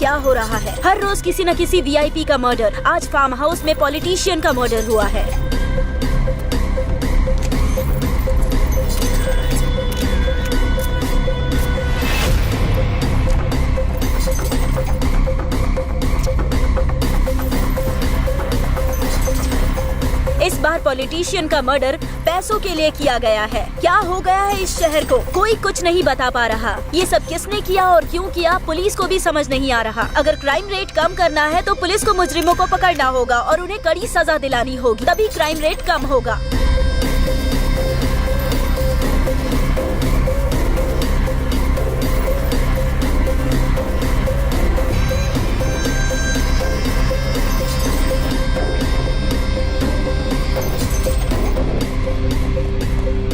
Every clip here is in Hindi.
क्या हो रहा है? हर रोज किसी न किसी वीआईपी का मर्डर। आज फार्म हाउस में पॉलिटिशियन का मर्डर हुआ है। इस बार पॉलिटिशियन का मर्डर पैसों के लिए किया गया है। क्या हो गया है इस शहर को? कोई कुछ नहीं बता पा रहा। ये सब किसने किया और क्यों किया, पुलिस को भी समझ नहीं आ रहा। अगर क्राइम रेट कम करना है तो पुलिस को मुजरिमों को पकड़ना होगा और उन्हें कड़ी सजा दिलानी होगी, तभी क्राइम रेट कम होगा।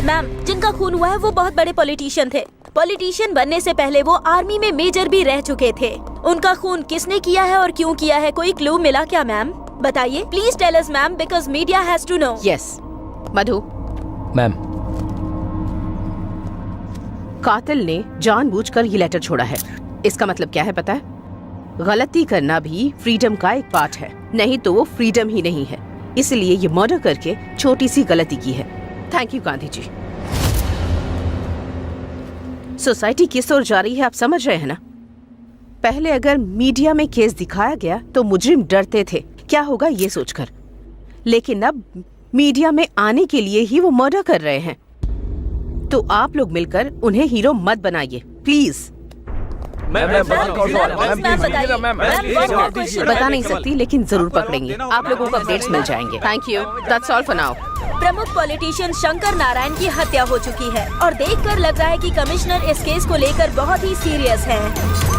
मैम, जिनका खून हुआ है वो बहुत बड़े पॉलिटिशियन थे। पॉलिटिशियन बनने से पहले वो आर्मी में मेजर भी रह चुके थे। उनका खून किसने किया है और क्यों किया है, कोई क्लू मिला क्या मैम? बताइए please tell us ma'am, because media has to know. Yes Madhu ma'am, कातिल ने जानबूझकर ये लेटर छोड़ा है। इसका मतलब क्या है पता है? गलती करना भी फ्रीडम का एक पार्ट है, नहीं तो वो फ्रीडम ही नहीं है। इसलिए ये मर्डर करके छोटी सी गलती की है। Thank you Gandhi ji. Society किस ओर जा रही है आप समझ रहे हैं ना? पहले अगर मीडिया में केस दिखाया गया तो मुजरिम डरते थे क्या होगा ये सोचकर, लेकिन अब मीडिया में आने के लिए ही वो मर्डर कर रहे हैं। तो आप लोग मिलकर उन्हें हीरो मत बनाइए प्लीज। बता नहीं सकती लेकिन जरूर पकड़ेंगे। आप लोगों को अपडेट्स मिल जाएंगे। Thank you, that's all for now. प्रमुख पॉलिटिशियन शंकर नारायण की हत्या हो चुकी है और देखकर लग रहा है कि कमिश्नर इस केस को लेकर बहुत ही सीरियस है।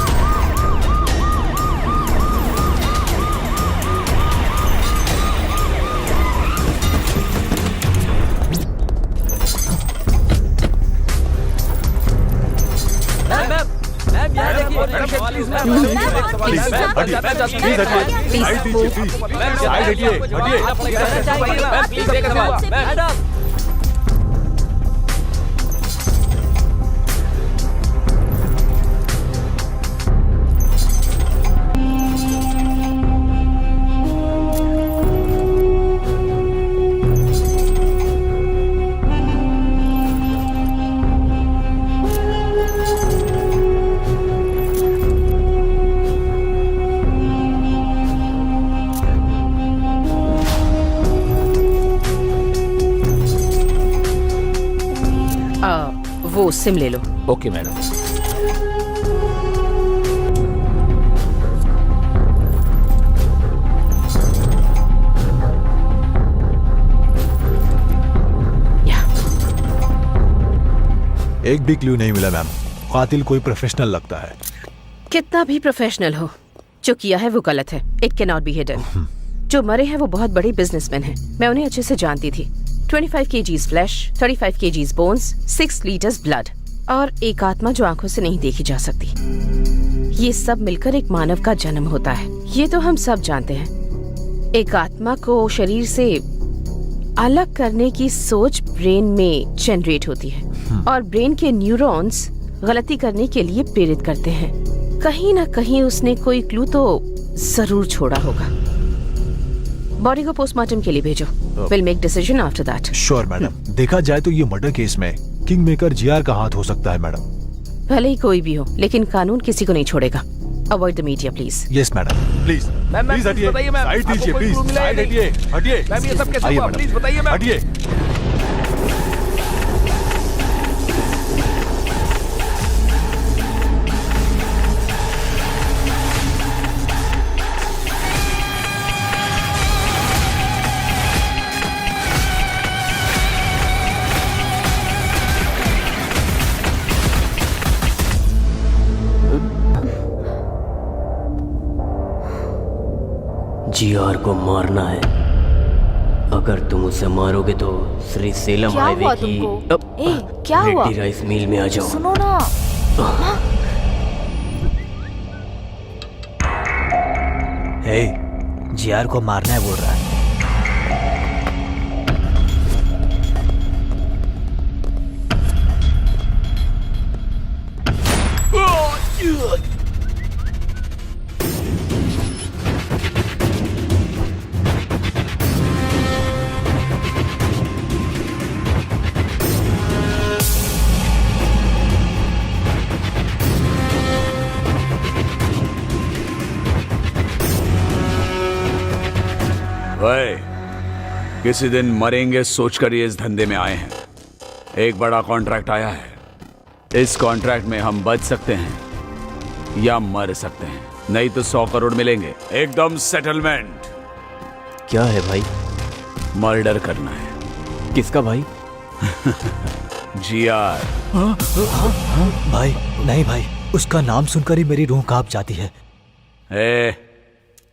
वो सिम ले लो। Okay madam. एक भी क्लू नहीं मिला मैम। कातिल कोई प्रोफेशनल लगता है। कितना भी प्रोफेशनल हो, जो किया है वो गलत है। It can not be hidden. जो मरे हैं वो बहुत बड़े बिजनेसमैन हैं। मैं उन्हें अच्छे से जानती थी। 25 kgs flash, 35 kgs bones, 6 litres blood और एक आत्मा जो आंखों से नहीं देखी जा सकती। ये सब मिलकर एक मानव का जन्म होता है, ये तो हम सब जानते हैं। एक आत्मा को शरीर से अलग करने की सोच ब्रेन में जनरेट होती है और ब्रेन के न्यूरॉन्स गलती करने के लिए प्रेरित करते हैं। कहीं ना कहीं उसने कोई क्लू तो जरूर छोड़ा होगा। बॉडी को पोस्टमार्टम के लिए भेजो। Will make decision after that. Sure madam. देखा जाए तो ये मर्डर केस में किंग मेकर जीआर का हाथ हो सकता है मैडम। भले ही कोई भी हो, लेकिन कानून किसी को नहीं छोड़ेगा। Avoid the media please. Yes madam. Please please हटिए, साइड दीजिए प्लीज। साइड हटिए, हटिए। मैम ये सब कैसे हुआ? प्लीज बताइए मैम। हटिए। जीआर को मारना है। अगर तुम उसे मारोगे तो श्री सेलम हाईवे की क्या हुआ? रेड्डी राइस मिल में आ जाओ। सुनो ना। हे, जीआर को मारना है बोल रहा है। ओए, किसी दिन मरेंगे सोचकर ये इस धंधे में आए हैं। एक बड़ा कॉन्ट्रैक्ट आया है। इस कॉन्ट्रैक्ट में हम बच सकते हैं या मर सकते हैं, नहीं तो 100 करोड़ मिलेंगे, एकदम सेटलमेंट। क्या है भाई? मर्डर करना है। किसका भाई? जीआर। भाई नहीं भाई, उसका नाम सुनकर ही मेरी रूह कांप जाती है।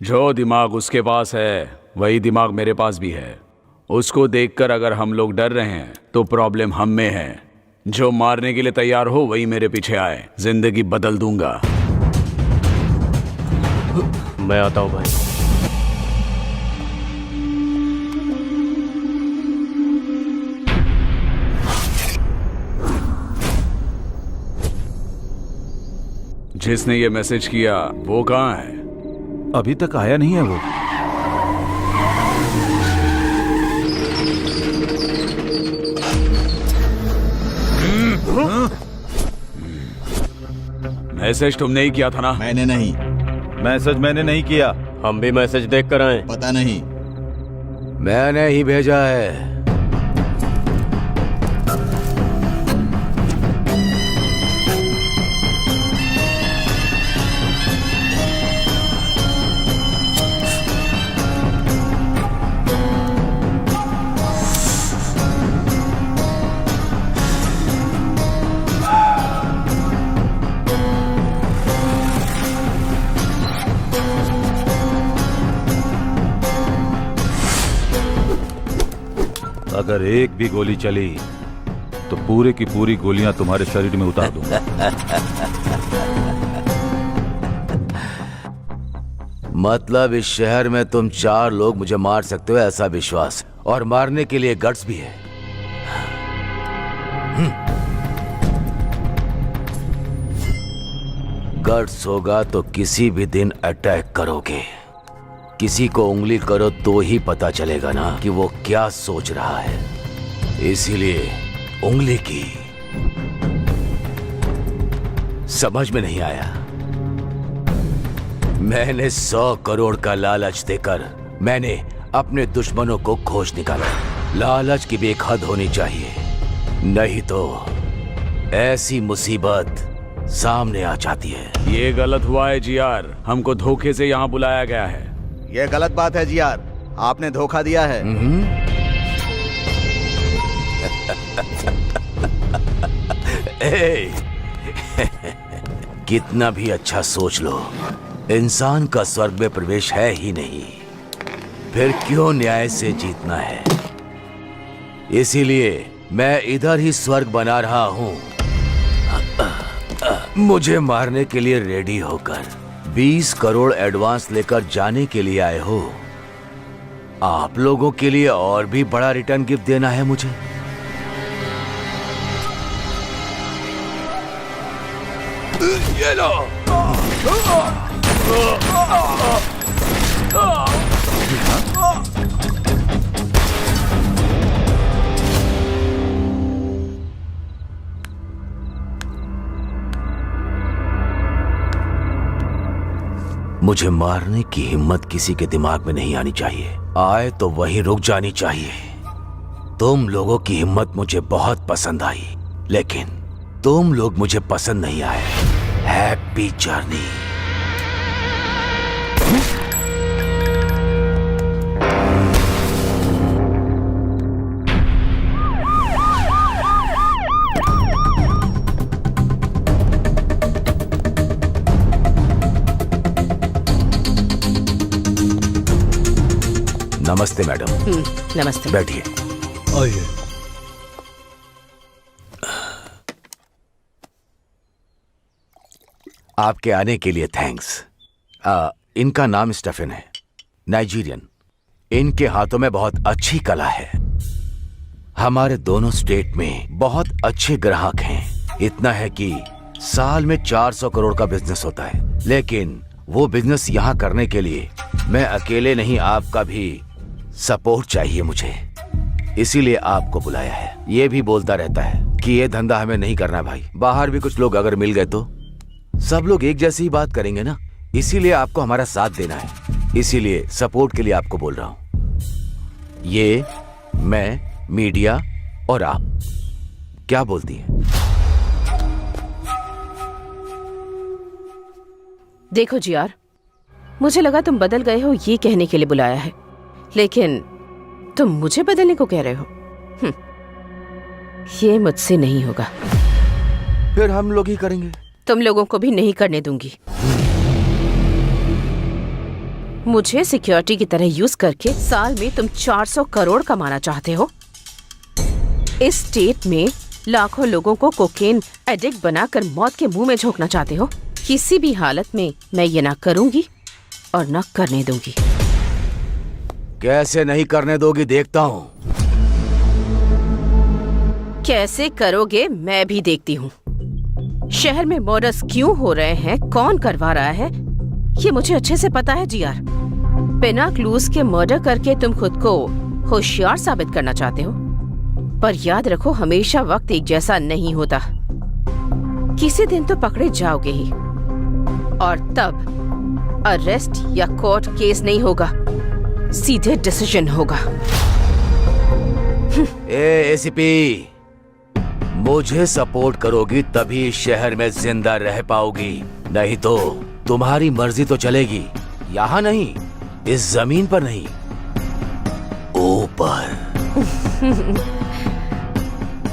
जो दिमाग उसके पास है वही दिमाग मेरे पास भी है। उसको देखकर अगर हम लोग डर रहे हैं तो प्रॉब्लम हम में है। जो मारने के लिए तैयार हो वही मेरे पीछे आए, जिंदगी बदल दूंगा। मैं आता हूं भाई। जिसने ये मैसेज किया वो कहाँ है? अभी तक आया नहीं है वो। मैसेज तुमने ही किया था ना? मैंने नहीं। मैसेज मैंने नहीं किया। हम भी मैसेज देख कर आए। पता नहीं। मैंने ही भेजा है। अगर एक भी गोली चली तो पूरे की पूरी गोलियां तुम्हारे शरीर में उतार दूंगा। मतलब इस शहर में तुम 4 लोग मुझे मार सकते हो ऐसा विश्वास, और मारने के लिए गट्स भी है। गट्स होगा तो किसी भी दिन अटैक करोगे। किसी को उंगली करो तो ही पता चलेगा ना कि वो क्या सोच रहा है। इसीलिए उंगली की। समझ में नहीं आया? मैंने 100 करोड़ का लालच देकर मैंने अपने दुश्मनों को खोज निकाला। लालच की भी एक हद होनी चाहिए, नहीं तो ऐसी मुसीबत सामने आ जाती है। ये गलत हुआ है जीआर, हमको धोखे से यहाँ बुलाया गया है। ये गलत बात है जीआर, आपने धोखा दिया है। कितना भी अच्छा सोच लो, इंसान का स्वर्ग में प्रवेश है ही नहीं, फिर क्यों न्याय से जीतना है? इसीलिए मैं इधर ही स्वर्ग बना रहा हूं। मुझे मारने के लिए रेडी होकर 20 करोड़ एडवांस लेकर जाने के लिए आए हो। आप लोगों के लिए और भी बड़ा रिटर्न गिफ्ट देना है मुझे। ये लो। मुझे मारने की हिम्मत किसी के दिमाग में नहीं आनी चाहिए। आए तो वहीं रुक जानी चाहिए। तुम लोगों की हिम्मत मुझे बहुत पसंद आई, लेकिन तुम लोग मुझे पसंद नहीं आए। Happy journey. नमस्ते मैडम। नमस्ते। बैठिए। आइए। आपके आने के लिए थैंक्स। इनका नाम स्टेफन है, नाइजीरियन। इनके हाथों में बहुत अच्छी कला है। हमारे दोनों स्टेट में बहुत अच्छे ग्राहक हैं। इतना है कि साल में 400 करोड़ का बिजनेस होता है। लेकिन वो बिजनेस यहाँ करने के लिए मैं अकेले नहीं, आपका भी सपोर्ट चाहिए मुझे। इसीलिए आपको बुलाया है। ये भी बोलता रहता है कि ये धंधा हमें नहीं करना भाई। बाहर भी कुछ लोग अगर मिल गए तो सब लोग एक जैसी ही बात करेंगे ना। इसीलिए आपको हमारा साथ देना है। इसीलिए सपोर्ट के लिए आपको बोल रहा हूँ। ये, मैं, मीडिया और आप। क्या बोलती है? देखो जीआर, मुझे लगा तुम बदल गए हो ये कहने के लिए बुलाया है, लेकिन तुम मुझे बदलने को कह रहे हो। ये मुझसे नहीं होगा। फिर हम लोग ही करेंगे। तुम लोगों को भी नहीं करने दूंगी। मुझे सिक्योरिटी की तरह यूज करके साल में तुम 400 करोड़ कमाना चाहते हो। इस स्टेट में लाखों लोगों को कोकेन एडिक्ट बनाकर मौत के मुंह में झोंकना चाहते हो। किसी भी हालत में मैं ये ना करूंगी और ना करने दूंगी। कैसे नहीं करने दोगी देखता हूं। कैसे करोगे मैं भी देखती हूँ। शहर में मर्डर्स क्यों हो रहे हैं, कौन करवा रहा है, ये मुझे अच्छे से पता है जीआर। बिना क्लूज के मर्डर करके तुम खुद को होशियार साबित करना चाहते हो, पर याद रखो हमेशा वक्त एक जैसा नहीं होता। किसी दिन तो पकड़े जाओगे ही, और तब अरेस्ट या कोर्ट केस नहीं होगा, सीधे डिसीजन होगा। एसीपी, मुझे सपोर्ट करोगी तभी इस शहर में जिंदा रह पाओगी, नहीं तो तुम्हारी मर्जी तो चलेगी। यहाँ नहीं, इस जमीन पर नहीं, ऊपर।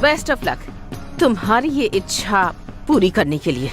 बेस्ट ऑफ लक तुम्हारी ये इच्छा पूरी करने के लिए।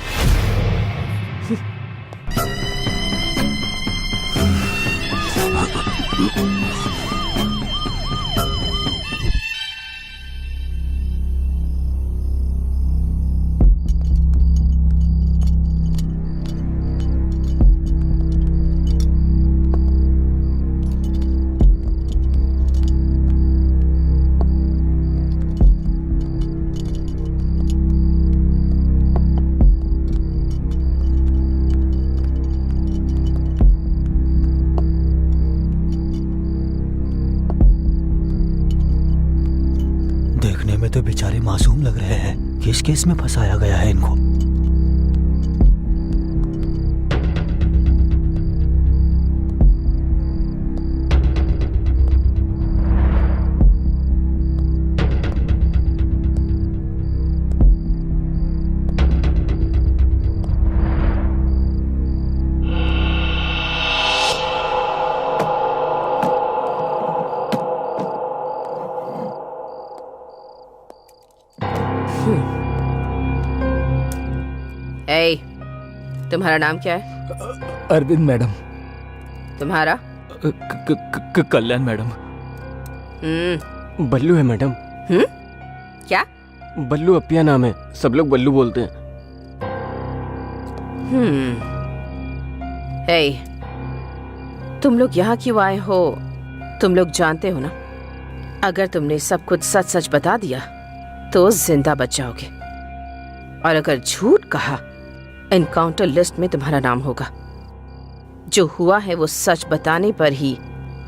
देखने में तो बेचारे मासूम लग रहे हैं। किस केस में फंसाया गया है इनको? ए, तुम्हारा नाम क्या है? अरविंद मैडम। तुम्हारा? कल्याण मैडम। बल्लू है मैडम। क्या? बल्लू अपिया नाम है, सब लोग बल्लू बोलते हैं। ए, तुम लोग यहाँ क्यों आए हो? तुम लोग जानते हो ना, अगर तुमने सब कुछ सच सच बता दिया तो जिंदा बच जाओगे, और अगर झूठ कहा एनकाउंटर लिस्ट में तुम्हारा नाम होगा। जो हुआ है वो सच बताने पर ही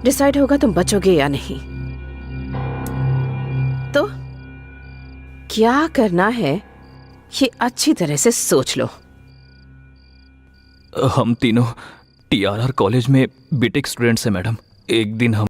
डिसाइड होगा तुम बचोगे या नहीं। तो क्या करना है ये अच्छी तरह से सोच लो। हम तीनों टीआरआर कॉलेज में बीटेक स्टूडेंट्स हैं मैडम। एक दिन हम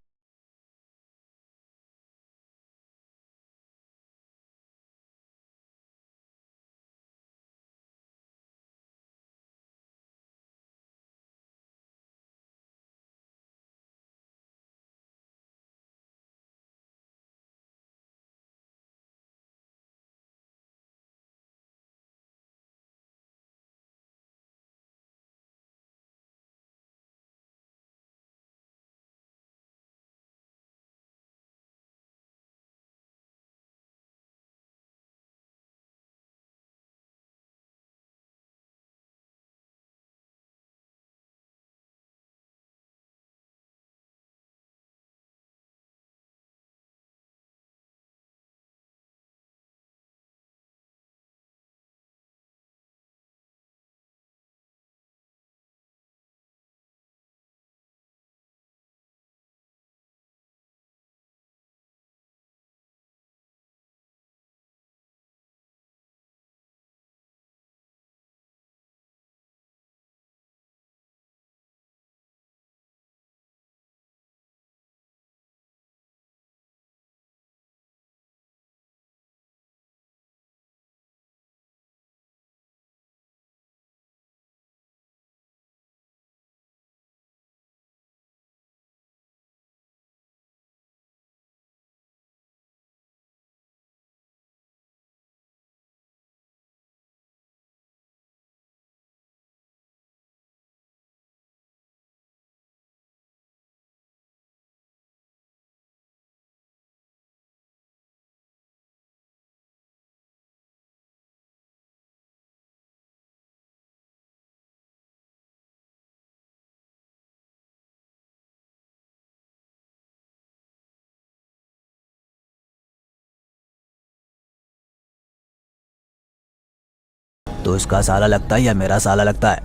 तो इसका साला लगता है या मेरा साला लगता है?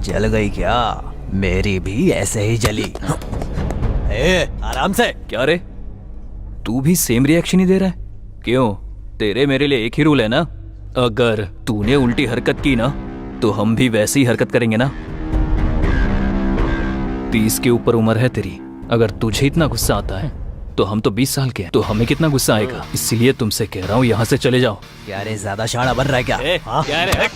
जल गई क्या? मेरी भी ऐसे ही जली। आराम से। क्या रे, तू भी सेम रिएक्शन ही दे रहा है? क्यों, तेरे मेरे लिए एक ही रूल है ना? अगर तूने उल्टी हरकत की ना तो हम भी वैसी ही हरकत करेंगे ना। 30 के ऊपर उम्र है तेरी, अगर तुझे इतना गुस्सा आता है तो हम तो 20 साल के हैं, तो हमें कितना गुस्सा आएगा। इसीलिए तुमसे कह रहा हूँ यहाँ से चले जाओ। क्या रे, ज्यादा शाना बन रहा है क्या? क्या रे?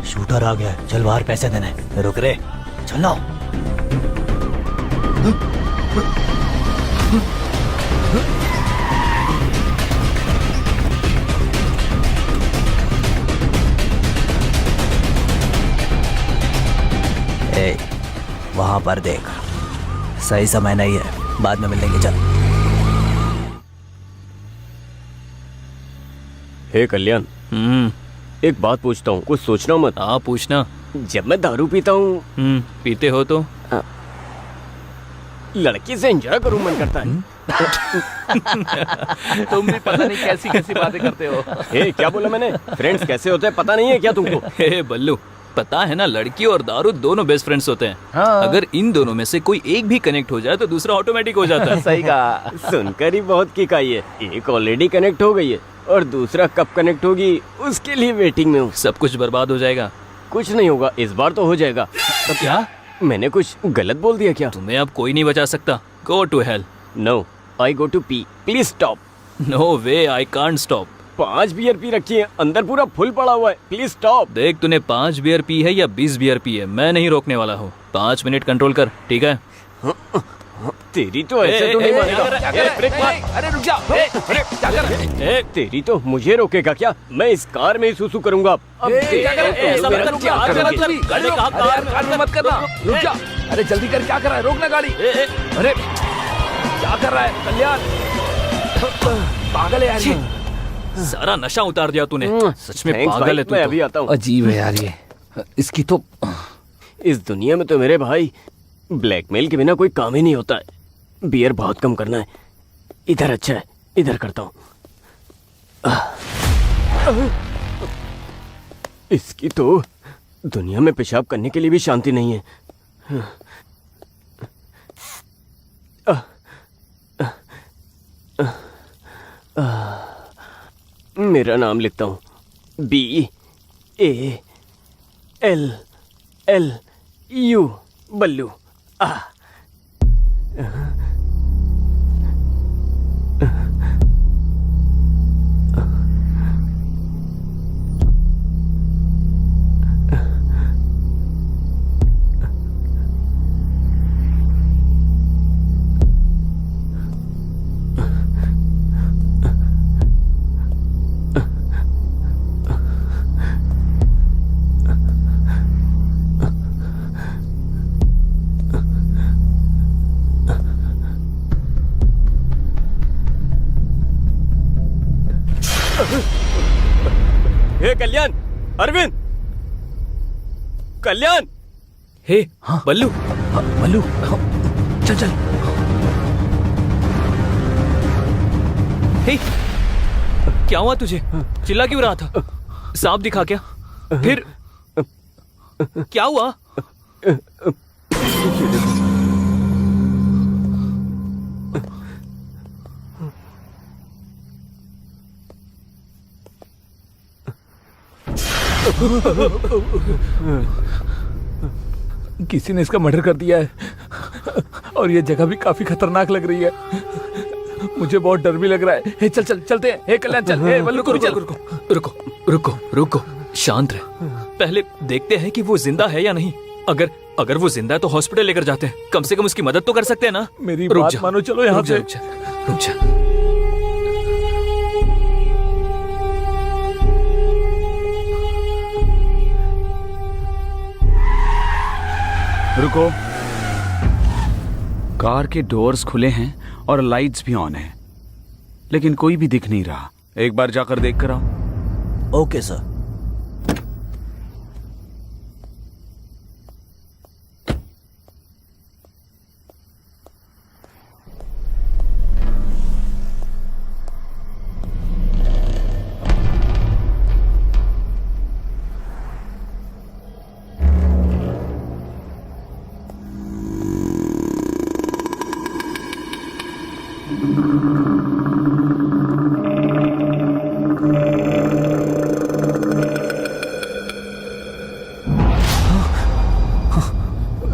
शूटर आ गया, चल बाहर पैसे देने। रुक रे, चलो। वहां पर देख, सही समय नहीं है, बाद में मिलेंगे। चल। हे कल्याण, एक बात पूछता हूँ, कुछ सोचना मत। हाँ पूछना। जब मैं दारू पीता हूँ, पीते हो तो लड़की से एंजॉय करूँ मन करता है। तुम भी पता नहीं कैसी कैसी बातें करते हो। हे, क्या बोला मैंने? फ्रेंड्स कैसे होते हैं पता नहीं है क्या तुमको? हे बल्लू, पता है ना, लड़की और दारू दोनों बेस्ट फ्रेंड्स होते हैं। हाँ। अगर इन दोनों में से कोई एक भी कनेक्ट हो जाए तो दूसरा ऑटोमेटिक हो जाता है। सही कहा। सुनकर ही बहुत किक आई है। एक ऑलरेडी कनेक्ट हो गई है और दूसरा कब कनेक्ट होगी उसके लिए वेटिंग में हूँ। सब कुछ बर्बाद हो जाएगा। कुछ नहीं होगा, इस बार तो हो जाएगा। तो क्या मैंने कुछ गलत बोल दिया क्या? तुम्हें अब कोई नहीं बचा सकता। Go to hell. No, I go to pee. Please stop. No way, I can't stop. 5 beer पी रखी है, अंदर पूरा फुल पड़ा हुआ है। Please stop. देख, तूने 5 बियर पी है या 20 बियर पी है, मैं नहीं रोकने वाला हूँ। 5 मिनट कंट्रोल कर, ठीक है? तेरी तो ऐसे तो नहीं मानेगा। अरे रुक जा। क्या कर रहा है? तेरी तो मुझे रोकेगा क्या? मैं इस कार में ही सुसु करूंगा। अब मत करना, रुक जा। अरे जल्दी कर, क्या कर रहा है? रोकना गाड़ी। अरे क्या कर रहा है कल्याण? पागल है यार, सारा नशा उतार दिया तूने। सच में पागल है तू। मैं अभी आता हूँ। अजीब है यार ये, इसकी तो। इस दुनिया में तो मेरे भाई ब्लैकमेल के बिना कोई काम ही नहीं होता है। बियर बहुत कम करना है। इधर अच्छा है, इधर करता हूँ। इसकी तो दुनिया में पेशाब करने के लिए भी शांति नहीं है। मेरा नाम लिखता हूँ, BALLU, बल्लू। हे कल्याण, अरविंद, कल्याण। हे हाँ बल्लू। बल्लू, चल चल। हे, क्या हुआ तुझे? चिल्ला क्यों रहा था? सांप दिखा क्या? फिर क्या हुआ? किसी ने इसका मर्डर कर दिया है और ये जगह भी काफी खतरनाक लग रही है। मुझे बहुत डर भी लग रहा है। हे, चल चल चलते हैं। हे कल्याण चल। हे बल्लू, रुको रुको रुको रुको रुको, शांत रहे। पहले देखते हैं कि वो जिंदा है या नहीं। अगर वो जिंदा है तो हॉस्पिटल लेकर जाते हैं, कम से कम उसकी मदद तो कर सकते हैं ना। मेरी बात मानो, चलो यहाँ से। रुक जा। रुको। कार के डोर्स खुले हैं और लाइट्स भी ऑन हैं, लेकिन कोई भी दिख नहीं रहा। एक बार जाकर देख कर आओ। Okay sir.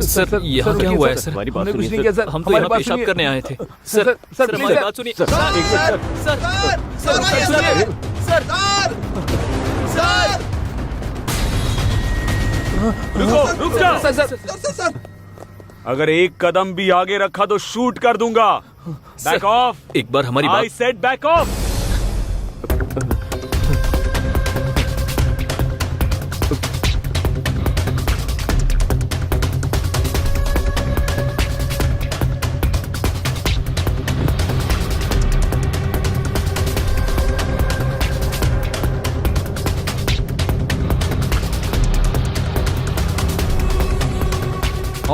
सर यहाँ क्या हुआ है सर? हमारी बात सुनिए सर। हम तो यहाँ पेशाब करने आए थे। सर सर हमारी बात सुनिए। रुक जाओ। अगर एक कदम भी आगे रखा तो शूट कर दूंगा। Back of. एक बार हमारी बात। I said back of.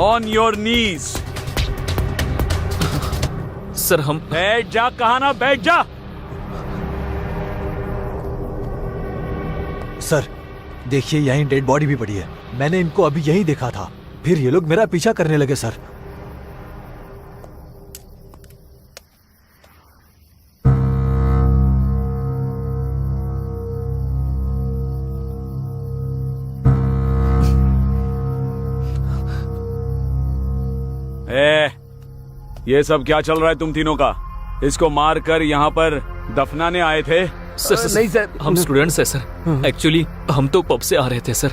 On your knees. Sir हम बैठ जा, कहा ना बैठ जा। सर देखिए, यहीं डेड बॉडी भी पड़ी है। मैंने इनको अभी यहीं देखा था, फिर ये लोग मेरा पीछा करने लगे सर। ये सब क्या चल रहा है तुम तीनों का? इसको मार कर यहाँ पर दफनाने आए थे? सर नहीं सर, हम स्टूडेंट्स हैं सर। एक्चुअली हम तो पब से आ रहे थे सर।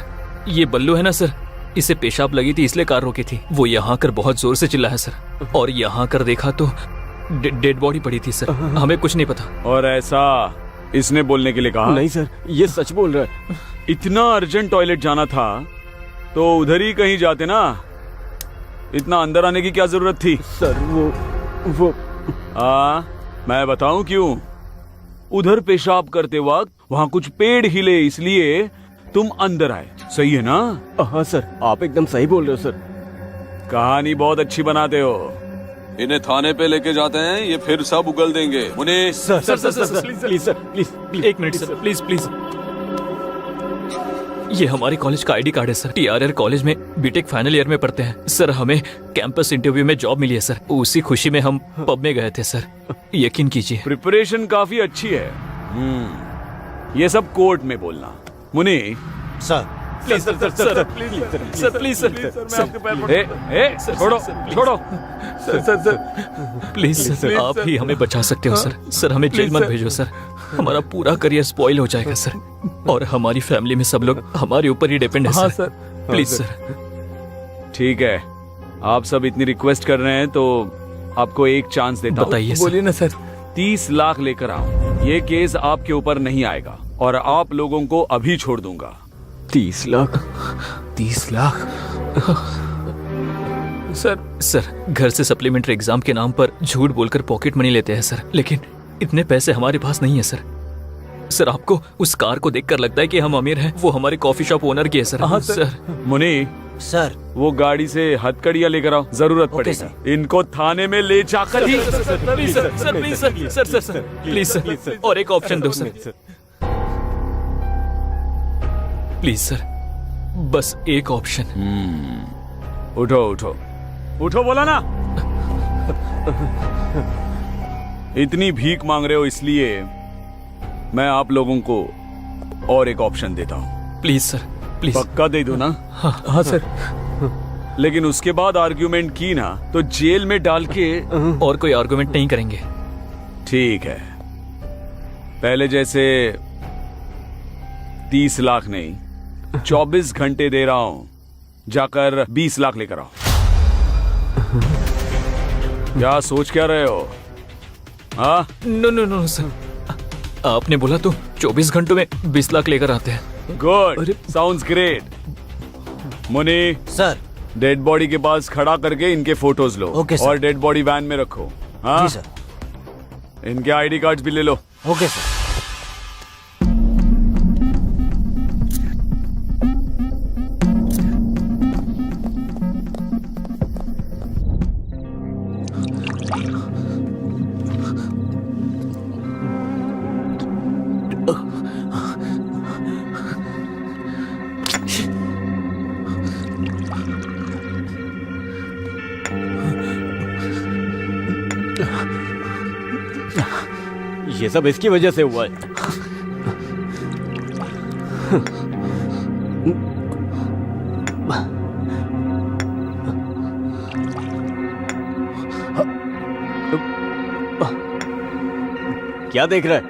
ये बल्लू है ना सर, इसे पेशाब लगी थी इसलिए कार रोकी थी। वो यहाँ कर बहुत जोर से चिल्ला है सर, और यहाँ कर देखा तो डेड बॉडी पड़ी थी सर। हमें कुछ नहीं पता। और ऐसा इसने बोलने के लिए कहा? नहीं सर, ये सच बोल रहा है। इतना अर्जेंट टॉयलेट जाना था तो उधर ही कहीं जाते ना, इतना अंदर आने की क्या जरूरत थी? सर वो मैं बताऊं क्यों? उधर पेशाब करते वक्त वहां कुछ पेड़ हिले, इसलिए तुम अंदर आए। सही है ना? हाँ सर, आप एकदम सही बोल रहे हो सर। कहानी बहुत अच्छी बनाते हो। इन्हें थाने पे लेके जाते हैं, ये फिर सब उगल देंगे। Munish sir sir sir sir please sir, please एक मिनट सर, प्लीज प्लीज। ये हमारे कॉलेज का आईडी कार्ड है सर। TRR कॉलेज में बीटेक फाइनल ईयर में पढ़ते हैं सर। हमें कैंपस इंटरव्यू में जॉब मिली है सर। उसी खुशी में हम पब में गए थे सर। यकीन कीजिए। प्रिपरेशन काफी अच्छी है। ये सब कोर्ट में बोलना। Muni sir please sir sir sir please sir please sir मैं आपके पैर पड़ता हूं। छोड़ो छोड़ो sir sir sir please sir, आप ही हमें बचा सकते हो सर। सर हमें जेल मत भेजो सर, हमारा पूरा करियर स्पॉइल हो जाएगा सर, और हमारी फैमिली में सब लोग हमारे ऊपर ही डिपेंड है हाँ सर। Please sir. ठीक है, आप सब इतनी रिक्वेस्ट कर रहे हैं तो आपको एक चांस देता हूं। बताइए बोलिए ना सर। 30 लाख लेकर आओ। ये केस आपके ऊपर नहीं आएगा और आप लोगों को अभी छोड़ दूंगा। 30 लाख? 30 लाख? सर घर से सप्लीमेंट्री एग्जाम के नाम पर झूठ बोलकर पॉकेट मनी लेते हैं सर, लेकिन इतने पैसे हमारे पास नहीं है सर। सर आपको उस कार को देखकर लगता है कि हम अमीर हैं? वो हमारे कॉफी शॉप ओनर की है सर। हाँ सर। मुनी सर वो गाड़ी से हथकड़ियां लेकर आओ, जरूरत पड़ेगी। इनको थाने में ले जाकर ही। Please sir sir please sir sir sir sir please sir, और एक ऑप्शन दो सर प्लीज सर, बस एक ऑप्शन। उठो उठो उठो, बोला ना। इतनी भीख मांग रहे हो इसलिए मैं आप लोगों को और एक ऑप्शन देता हूँ। Please sir please. पक्का दे दो ना? हाँ सर। लेकिन उसके बाद आर्ग्यूमेंट की ना तो जेल में डाल के। और कोई आर्गुमेंट नहीं करेंगे। ठीक है, पहले जैसे 30 लाख नहीं, 24 घंटे दे रहा हूं, जाकर 20 लाख लेकर आओ। क्या सोच क्या रहे हो? हाँ? नो नो नो सर, आपने बोला तो 24 घंटों में 20 लाख लेकर आते हैं। Good, sounds great. Muni sir dead body के पास खड़ा करके इनके फोटोज लो। Okay sir. और डेड बॉडी वैन में रखो। हाँ जी सर। इनके आईडी कार्ड्स भी ले लो। Okay sir. ये सब इसकी वजह से हुआ है। क्या देख रहा है?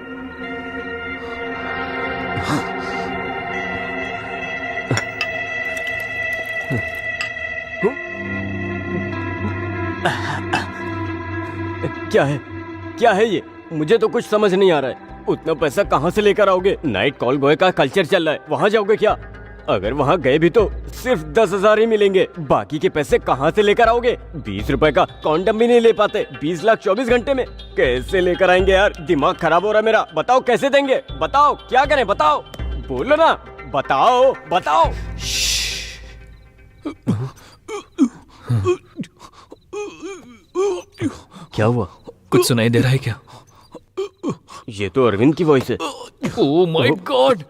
क्या है? क्या है ये? मुझे तो कुछ समझ नहीं आ रहा है। उतना पैसा कहाँ से लेकर आओगे? नाइट कॉल बॉय का कल्चर चल रहा है, वहाँ जाओगे क्या? अगर वहाँ गए भी तो सिर्फ 10,000 ही मिलेंगे। बाकी के पैसे कहाँ से लेकर आओगे? 20 रुपए का कॉन्डम भी नहीं ले पाते। 20 लाख 24 घंटे में कैसे लेकर आएंगे यार? दिमाग खराब हो रहा है मेरा। बताओ कैसे देंगे? बताओ क्या करें? बताओ, बोलो ना, बताओ बताओ। क्या हुआ? कुछ सुनाई दे रहा है क्या? ये तो अरविंद की वॉइस है। Oh my god!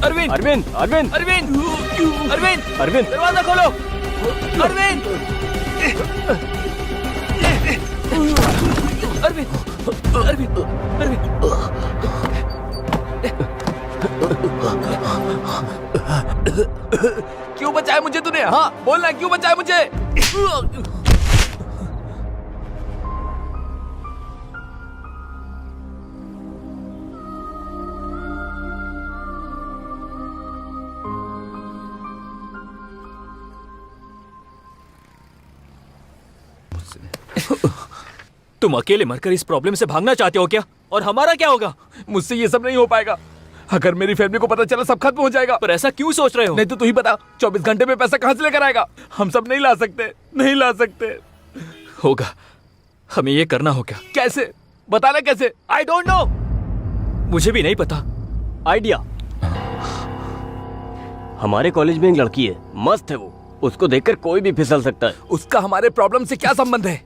Arvind! Arvind! Arvind! Arvind! Arvind! Arvind! दरवाजा खोलो! अरविंद! अरविंद! अरविंद! अरविंद! क्यों बचाया मुझे तूने? हाँ बोलना, क्यों बचाया मुझे? तुम अकेले मरकर इस प्रॉब्लम से भागना चाहते हो क्या? और हमारा क्या होगा? मुझसे ये सब नहीं हो पाएगा। अगर मेरी फैमिली को पता चला सब खत्म हो जाएगा। पर ऐसा क्यों सोच रहे हो? नहीं तो तू ही बता, 24 घंटे में पैसा कहाँ से लेकर आएगा? हम सब नहीं ला सकते, नहीं ला सकते। होगा, हमें ये करना होगा। कैसे? बताना कैसे? आई डोंट नो, मुझे भी नहीं पता। आइडिया। हमारे कॉलेज में एक लड़की है, मस्त है वो। उसको देखकर कोई भी फिसल सकता है। उसका हमारे प्रॉब्लम से क्या संबंध है?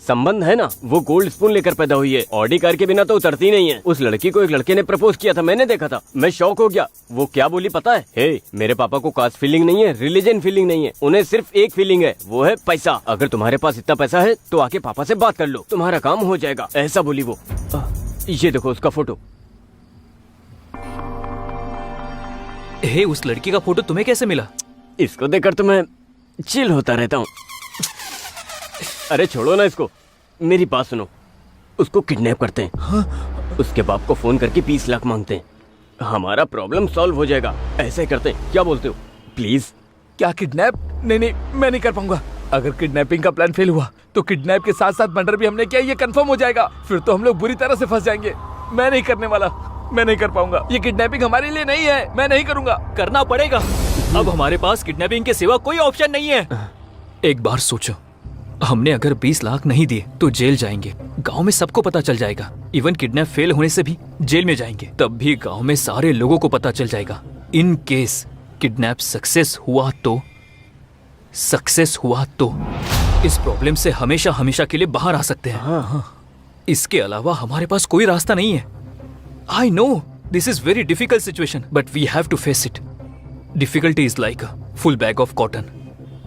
संबंध है ना, वो गोल्ड स्पून लेकर पैदा हुई है। ऑडी कार के बिना तो उतरती नहीं है। उस लड़की को एक लड़के ने प्रपोज किया था, मैंने देखा था। मैं शॉक हो गया। वो क्या बोली पता है? मेरे पापा को कास्ट फीलिंग नहीं है, रिलीजन फीलिंग नहीं है, उन्हें सिर्फ एक फीलिंग है, वो है पैसा। अगर तुम्हारे पास इतना पैसा है तो आके पापा से बात कर लो, तुम्हारा काम हो जाएगा, ऐसा बोली वो। ये देखो उसका फोटो। उस लड़की का फोटो तुम्हें कैसे मिला? इसको देखकर तो मैं चिल होता रहता हूँ। अरे छोड़ो ना इसको, मेरी बात सुनो। उसको किडनैप करते हैं। हाँ? उसके बाप को फोन करके 20 लाख मांगते हैं। हमारा प्रॉब्लम सॉल्व हो जाएगा। ऐसे करते हैं, क्या बोलते हो? प्लीज। क्या किडनैप? नहीं, मैं नहीं कर पाऊंगा। अगर किडनैपिंग का प्लान फेल हुआ तो किडनैप के साथ साथ मर्डर भी हमने किया, ये कंफर्म हो जाएगा। फिर तो हम लोग बुरी तरह से फंस जाएंगे। मैं नहीं करने वाला, मैं नहीं कर पाऊंगा। ये किडनैपिंग हमारे लिए नहीं है, मैं नहीं करूंगा। करना पड़ेगा। अब हमारे पास किडनैपिंग के सिवा कोई ऑप्शन नहीं है। एक बार सोचो, हमने अगर 20 लाख नहीं दिए तो जेल जाएंगे। गांव में सबको पता चल जाएगा। इवन किडनैप फेल होने से भी जेल में जाएंगे, तब भी गांव में सारे लोगों को पता चल जाएगा। इन केस किडनैप सक्सेस हुआ तो इस प्रॉब्लम से हमेशा हमेशा के लिए बाहर आ सकते हैं। हाँ। इसके अलावा हमारे पास कोई रास्ता नहीं है। I know this is very difficult situation, but we have to face it. Difficulty is like a full bag of cotton.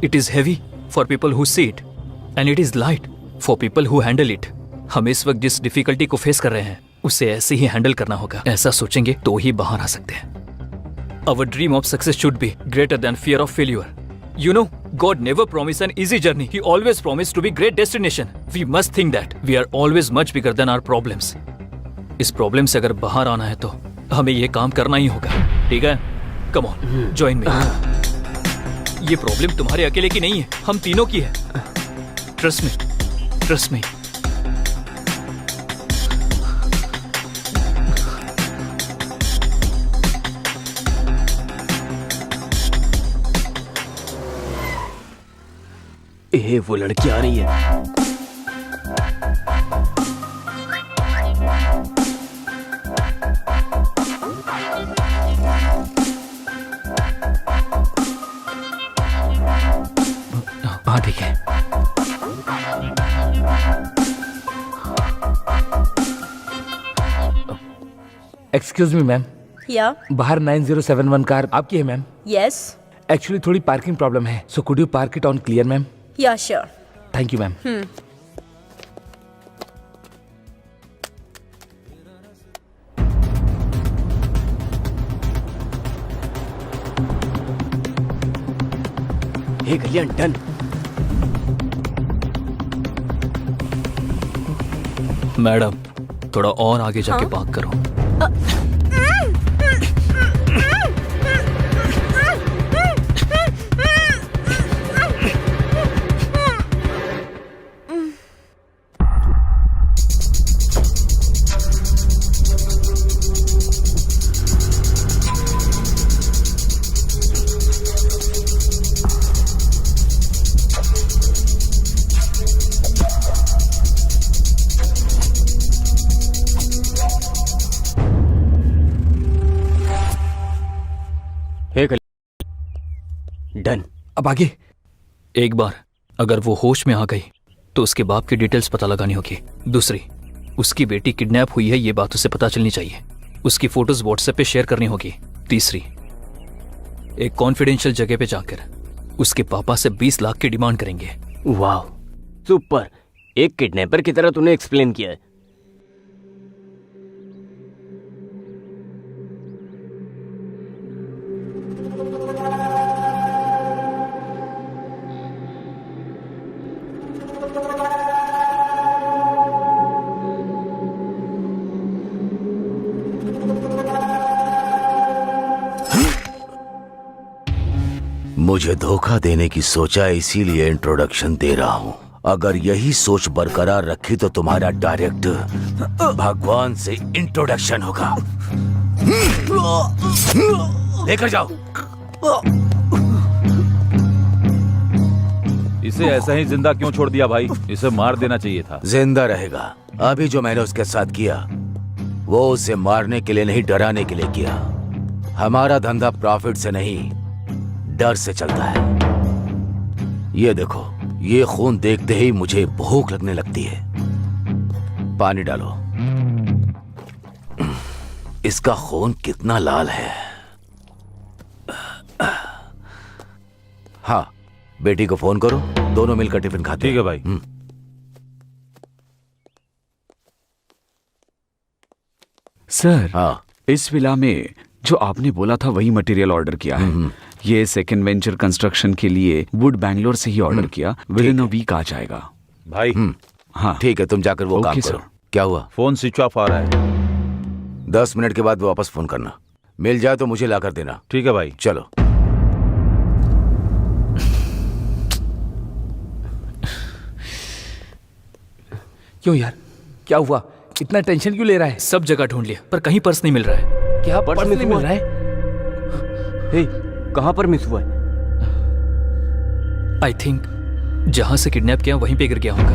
It is heavy for people who see it and it is light for people who handle it. हम इस वक्त जिस डिफिकल्टी को फेस कर रहे हैं उसे ऐसे ही हैंडल करना होगा। ऐसा सोचेंगे तो ही बाहर आ सकते हैं। Our dream of success should be greater than fear of failure. You know, God never promised an easy journey. He always promised to be great destination. We must think that we are always much bigger than our problems. इस प्रॉब्लम से अगर बाहर आना है तो हमें ये काम करना ही होगा। ठीक है? Come on, join me. ये प्रॉब्लम तुम्हारे अकेले की नहीं है, हम तीनों की है। Trust me. Trust me. ए, वो लड़की आ रही है। हाँ ठीक है। एक्सक्यूज मी मैम, या बाहर 9071 कार आपकी है मैम? यस एक्चुअली थोड़ी पार्किंग प्रॉब्लम है, so could you park it on clear ma'am? Yeah sure. Thank you ma'am. Hey Kalyan, done. Madam थोड़ा और आगे जाके पार्क करो। Hey Kalyan, done. अब आगे? एक बार अगर वो होश में आ गई तो उसके बाप की डिटेल्स पता लगानी होगी। दूसरी, उसकी बेटी किडनैप हुई है ये बात उसे पता चलनी चाहिए। उसकी फोटोज व्हाट्सएप पे शेयर करनी होगी। तीसरी, एक कॉन्फिडेंशियल जगह पे जाकर उसके पापा से 20 लाख की डिमांड करेंगे। वाह, सुपर। एक किडनैपर की तरह तूने एक्सप्लेन किया है। मुझे धोखा देने की सोचा, इसीलिए इंट्रोडक्शन दे रहा हूँ। अगर यही सोच बरकरार रखी तो तुम्हारा डायरेक्ट भगवान से इंट्रोडक्शन होगा। लेकर जाओ। इसे ऐसा ही जिंदा क्यों छोड़ दिया भाई? इसे मार देना चाहिए था। जिंदा रहेगा। अभी जो मैंने उसके साथ किया वो उसे मारने के लिए नहीं, डराने के लिए किया। हमारा धंधा प्रॉफिट से नहीं, डर से चलता है। ये देखो, ये खून देखते ही मुझे भूख लगने लगती है। पानी डालो। इसका खून कितना लाल है। हाँ, बेटी को फोन करो, दोनों मिलकर टिफिन खाते हैं। ठीक है भाई। सर, हाँ, इस विला में जो आपने बोला था वही मटेरियल ऑर्डर किया है। ये सेकंड वेंचर कंस्ट्रक्शन के लिए वुड बैंगलोर से ही ऑर्डर किया। विद इन अ वीक आ जाएगा भाई। हाँ ठीक है, तुम जाकर वो काम करो। क्या हुआ? फोन स्विच ऑफ आ रहा है। 10 मिनट के बाद वापस फोन करना। मिल जाए तो मुझे लाकर देना। ठीक है भाई। चलो। क्यों यार, क्या हुआ? इतना टेंशन क्यों ले रहा है? सब जगह ढूंढ लिया पर कहीं पर्स नहीं मिल रहा है। क्या पर्स नहीं मिल रहा है? हे, कहाँ पर मिस हुआ है? आई थिंक जहां से किडनैप किया वहीं पे गिर गया होगा।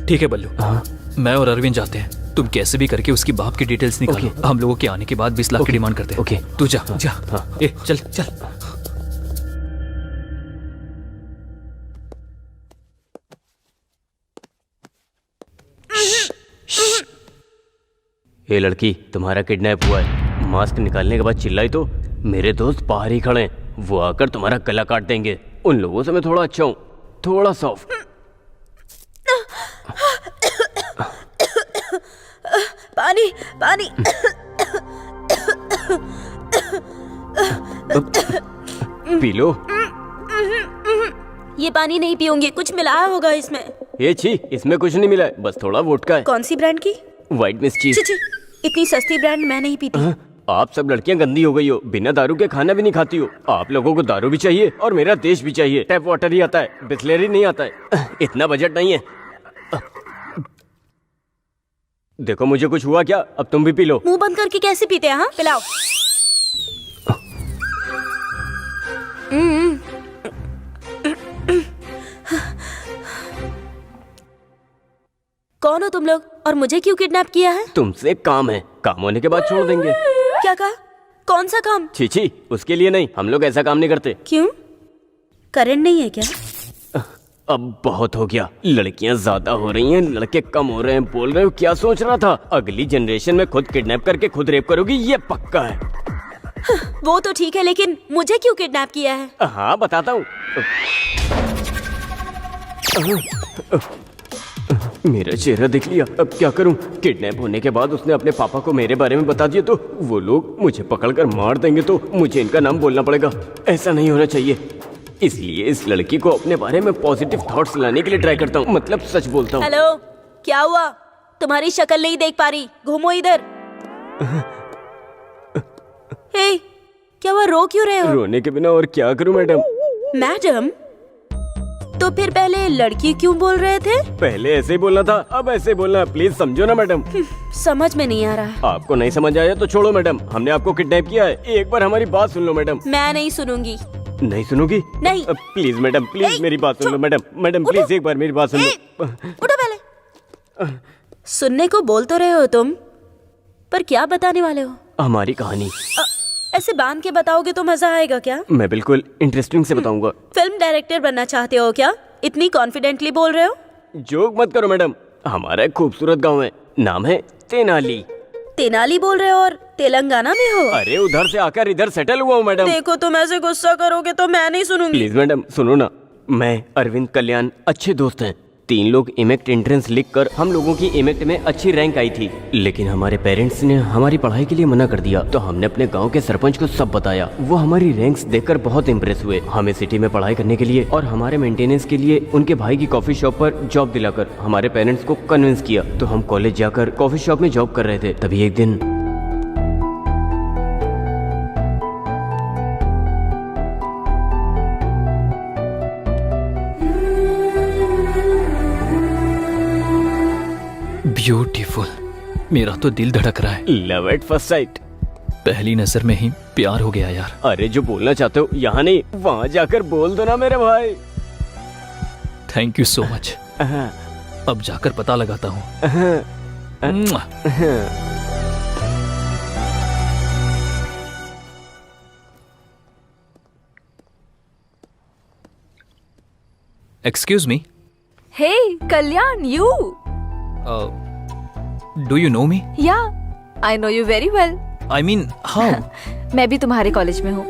ठीक है बल्लू, मैं और अरविंद जाते हैं। तुम कैसे भी करके उसकी बाप की डिटेल्स निकालो। हम लोगों के आने के बाद 20 लाख की डिमांड करते हैं। ओके, तू जा जा। ए चल चल। ये लड़की, तुम्हारा किडनैप हुआ है। मास्क निकालने के बाद चिल्लाई तो मेरे दोस्त बाहर ही खड़े हैं, वो आकर तुम्हारा गला काट देंगे। उन लोगों से मैं थोड़ा अच्छा हूँ, थोड़ा सॉफ्ट। पानी पानी। P low. ये पानी नहीं पीऊंगी, कुछ मिलाया होगा इसमें। ये छी, इसमें कुछ नहीं मिला है, बस थोड़ा वोडका है। कौन सी ब्रांड की? व्हाइट मिस चीज। छी, इतनी सस्ती ब्रांड मैं नहीं पीती। आप सब लड़कियां गंदी हो गई हो, बिना दारू के खाना भी नहीं खाती हो। आप लोगों को दारू भी चाहिए और मेरा देश भी चाहिए। टैप वाटर ही आता है, बिस्लेरी नहीं आता है। इतना बजट नहीं है। देखो मुझे कुछ हुआ क्या? अब तुम भी पी लो। मुंह बंद करके कैसे पीते हैं? हाँ, पिलाओ। कौन हो तुम लोग और मुझे क्यों किडनैप किया है? तुमसे काम है, काम होने के बाद छोड़ देंगे। क्या कहा? कौन सा काम? छी, उसके लिए नहीं, हम लोग ऐसा काम नहीं करते। क्यों? करंट नहीं है क्या? अब बहुत हो गया, लड़कियां ज्यादा हो रही हैं, लड़के कम हो रहे हैं। बोल रहे हो क्या सोच रहा था? अगली जनरेशन में खुद किडनैप करके खुद रेप करोगी, ये पक्का है। वो तो ठीक है, लेकिन मुझे क्यों किडनैप किया है? हाँ बताता हूँ। मेरा चेहरा देख लिया, अब क्या करूं? किडनैप होने के बाद उसने अपने पापा को मेरे बारे में बता दिया तो वो लोग मुझे पकड़कर मार देंगे, तो मुझे इनका नाम बोलना पड़ेगा। ऐसा नहीं होना चाहिए, इसलिए इस लड़की को अपने बारे में पॉजिटिव थॉट्स लाने के लिए ट्राई करता हूँ, मतलब सच बोलता हूँ। हेलो, क्या हुआ? तुम्हारी शक्ल नहीं देख पा रही, घूमो इधर। हे, क्या हुआ? रो क्यों रहे हो? रोने के बिना और क्या करूं मैडम? मैडम? तो फिर पहले लड़की क्यों बोल रहे थे? पहले ऐसे ही बोलना था, अब ऐसे बोलना, प्लीज समझो ना मैडम। समझ में नहीं आ रहा है। आपको नहीं समझ आया तो छोड़ो मैडम, हमने आपको किडनैप किया है, एक बार हमारी बात सुन लो मैडम। मैं नहीं सुनूंगी। नहीं सुनोगी? नहीं। प्लीज मैडम, प्लीज मेरी बात सुन लो मैडम। मैडम प्लीज एक बार मेरी बात सुन लो। उठो पहले। सुनने को बोल तो रहे हो तुम, पर क्या बताने वाले हो? हमारी कहानी। ऐसे बांध के बताओगे तो मजा आएगा क्या? मैं बिल्कुल इंटरेस्टिंग से बताऊंगा। फिल्म डायरेक्टर बनना चाहते हो क्या? इतनी कॉन्फिडेंटली बोल रहे हो? जोक मत करो मैडम, हमारा एक खूबसूरत गांव है, नाम है तेनाली। तेनाली बोल रहे हो और तेलंगाना में हो? अरे उधर से आकर इधर सेटल हुआ हूँ मैडम। देखो तुम ऐसे गुस्सा करोगे तो मैं नहीं सुनूंगी। प्लीज मैडम सुनो ना, मैं अरविंद कल्याण अच्छे दोस्त हैं। 3 लोग इमेक्ट एंट्रेंस लिखकर हम लोगों की इमेक्ट में अच्छी रैंक आई थी, लेकिन हमारे पेरेंट्स ने हमारी पढ़ाई के लिए मना कर दिया। तो हमने अपने गांव के सरपंच को सब बताया, वो हमारी रैंक्स देखकर बहुत इम्प्रेस हुए। हमें सिटी में पढ़ाई करने के लिए और हमारे मेंटेनेंस के लिए उनके भाई की कॉफी शॉप पर जॉब दिलाकर हमारे पेरेंट्स को कन्विंस किया। तो हम कॉलेज जाकर कॉफी शॉप में जॉब कर रहे थे, तभी एक दिन ब्यूटीफुल, मेरा तो दिल धड़क रहा है। लव एट फर्स्ट साइट, पहली नजर में ही प्यार हो गया यार। अरे जो बोलना चाहते हो यहाँ नहीं वहाँ जाकर बोल दो ना मेरे भाई। Thank you so much. अब जाकर पता लगाता हूँ। Excuse me. Hey Kalyan, you? Do you know me? Yeah, I know you very well. I mean, how? मैं भी तुम्हारे कॉलेज में हूँ।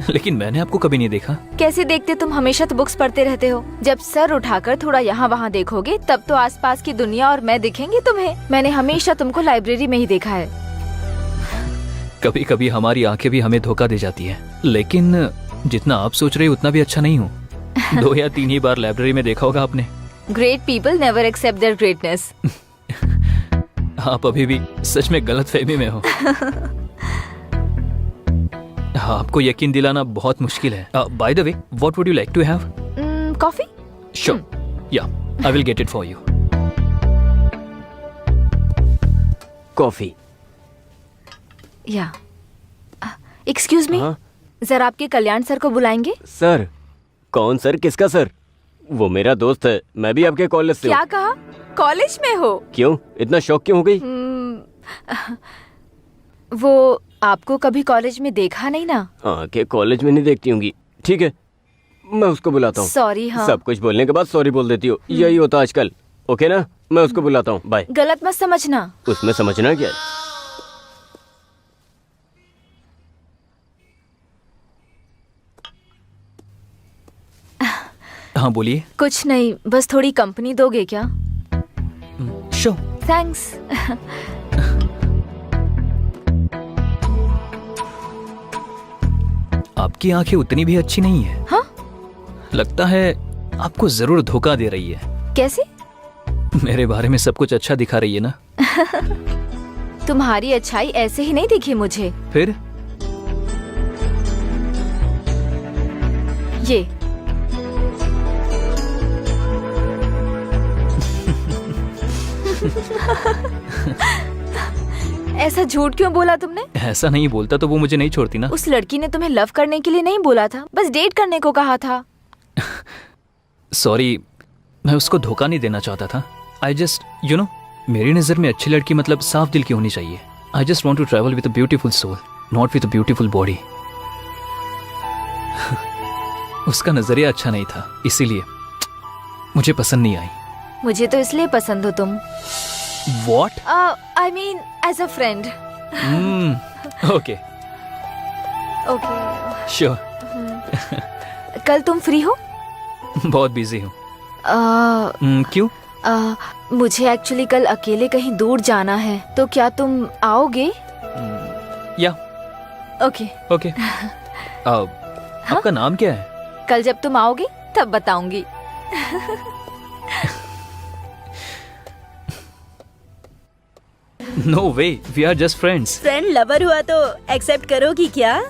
लेकिन मैंने आपको कभी नहीं देखा। कैसे देखते? तुम हमेशा तो बुक्स पढ़ते रहते हो। जब सर उठाकर थोड़ा यहाँ वहाँ देखोगे तब तो आसपास की दुनिया और मैं दिखेंगे तुम्हें। मैंने हमेशा तुमको लाइब्रेरी में ही देखा है। कभी कभी हमारी आंखें भी हमें धोखा दे जाती है, लेकिन जितना आप सोच रहे हो उतना भी अच्छा नहीं हूँ। 2 या 3 ही बार लाइब्रेरी में देखा होगा आपने। Great people never accept their greatness. आप अभी भी सच में गलतफहमी में हो। आपको यकीन दिलाना बहुत मुश्किल है। By the way, what would you like to have? Coffee? Sure. Yeah, I will get it for you. Coffee. Yeah. Excuse me? जरा आपके कल्याण सर को बुलाएंगे? सर? कौन सर? किसका सर? वो मेरा दोस्त है, मैं भी आपके कॉलेज से। क्या कहा? कॉलेज में हो? क्यों इतना शौक क्यों हो गई? वो आपको कभी कॉलेज में देखा नहीं ना? के कॉलेज में नहीं देखती होंगी। ठीक है, मैं उसको बुलाता हूँ। सॉरी। हाँ, सब कुछ बोलने के बाद सॉरी बोल देती हो, यही होता आजकल। ओके ना, मैं उसको बुलाता हूँ। बाय। गलत मत समझना। उसमें समझना क्या है? हाँ बोलिए। कुछ नहीं, बस थोड़ी कंपनी दोगे क्या? शो। थैंक्स। आपकी आंखें उतनी भी अच्छी नहीं है। हाँ? लगता है आपको जरूर धोखा दे रही है। कैसे? मेरे बारे में सब कुछ अच्छा दिखा रही है ना। तुम्हारी अच्छाई ऐसे ही नहीं दिखी मुझे। फिर? ये ऐसा झूठ क्यों बोला तुमने? ऐसा नहीं बोलता तो वो मुझे नहीं छोड़ती ना। उस लड़की ने तुम्हें लव करने के लिए नहीं बोला था, बस डेट करने को कहा था। सॉरी, मैं उसको धोखा नहीं देना चाहता था। आई जस्ट मेरी नज़र में अच्छी लड़की मतलब साफ दिल की होनी चाहिए। I just want to travel with a beautiful soul, not with a beautiful body. उसका नजरिया अच्छा नहीं था, इसीलिए मुझे पसंद नहीं आई। मुझे तो इसलिए पसंद हो तुम। What? I mean as a friend. Okay. Okay. Sure. कल तुम फ्री हो? बहुत बिजी हूँ। क्यों? मुझे एक्चुअली कल अकेले कहीं दूर जाना है, तो क्या तुम आओगे? या। ओके। ओके। आपका नाम क्या है? कल जब तुम आओगे तब बताऊंगी। No way, we are just friends. Friend lover हुआ तो एक्सेप्ट करोगी क्या?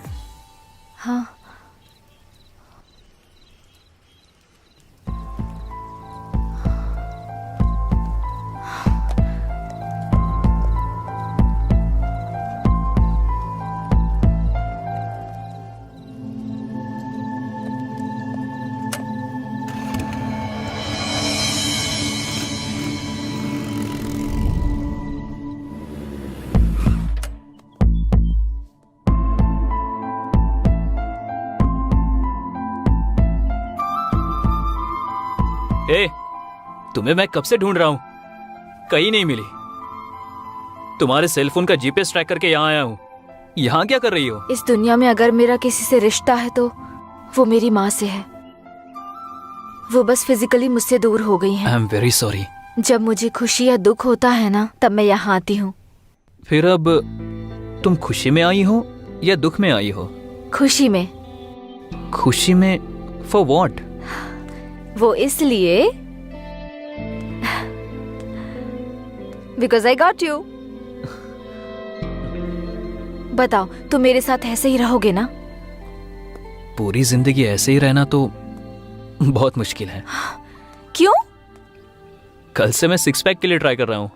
हाँ। तुम्हें मैं कब से ढूंढ रहा हूं, कहीं नहीं मिली। तुम्हारे सेलफोन का जीपीएस ट्रैक करके यहाँ आया हूँ। यहाँ क्या कर रही हो? इस दुनिया में अगर मेरा किसी से रिश्ता है तो वो मेरी माँ से है। वो बस फिजिकली मुझसे दूर हो गई हैं। I am very sorry. जब मुझे खुशी या दुख होता है ना, तब मैं यहाँ आती हूँ। फिर अब तुम खुशी में आई हो या दुख में आई हो? खुशी में। खुशी में? For what? वो इसलिए बिकॉज आई गॉट यू। बताओ, तुम मेरे साथ ऐसे ही रहोगे ना? पूरी जिंदगी ऐसे ही रहना तो बहुत मुश्किल है। क्यों? कल से मैं सिक्स पैक के लिए ट्राई कर रहा हूँ।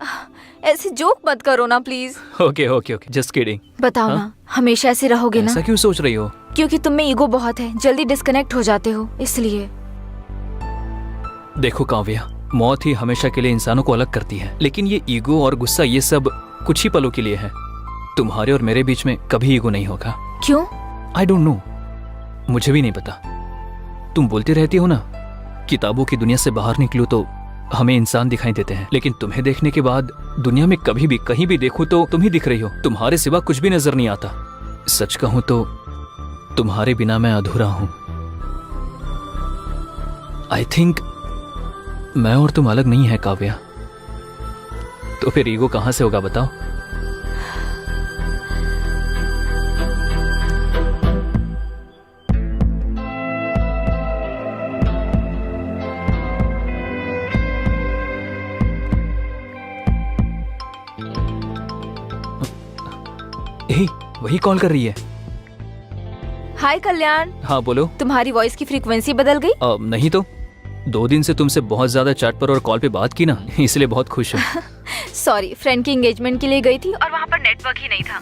ऐसे जोक मत करो ना please. Okay okay okay, just kidding. बताओ ना, हमेशा ऐसे रहोगे ना? ऐसा क्यों सोच रही हो? क्योंकि तुम में ईगो बहुत है, जल्दी डिस्कनेक्ट हो जाते हो, इसलिए। देखो काव्या, मौत ही हमेशा के लिए इंसानों को अलग करती है, लेकिन ये ईगो और गुस्सा ये सब कुछ ही पलों के लिए है। तुम्हारे और मेरे बीच में कभी ईगो नहीं होगा। क्यों? आई डोंट नो, मुझे भी नहीं पता। तुम बोलती रहती हो ना, किताबों की दुनिया से बाहर निकलो तो हमें इंसान दिखाई देते हैं, लेकिन तुम्हें देखने के बाद दुनिया में कभी भी कहीं भी देखो तो तुम ही दिख रही हो। तुम्हारे सिवा कुछ भी नजर नहीं आता। सच कहूं तो तुम्हारे बिना मैं अधूरा हूं। आई थिंक मैं और तुम अलग नहीं है काव्या। तो फिर ईगो कहां से होगा बताओ? वही कॉल कर रही है। हाय कल्याण। हाँ बोलो। तुम्हारी वॉइस की फ्रीक्वेंसी बदल गई? नहीं तो 2 दिन से तुमसे बहुत ज्यादा चैट पर और कॉल पे बात की ना, इसलिए बहुत खुश हूँ। सॉरी, फ्रेंड की एंगेजमेंट के लिए गई थी और वहाँ पर नेटवर्क ही नहीं था।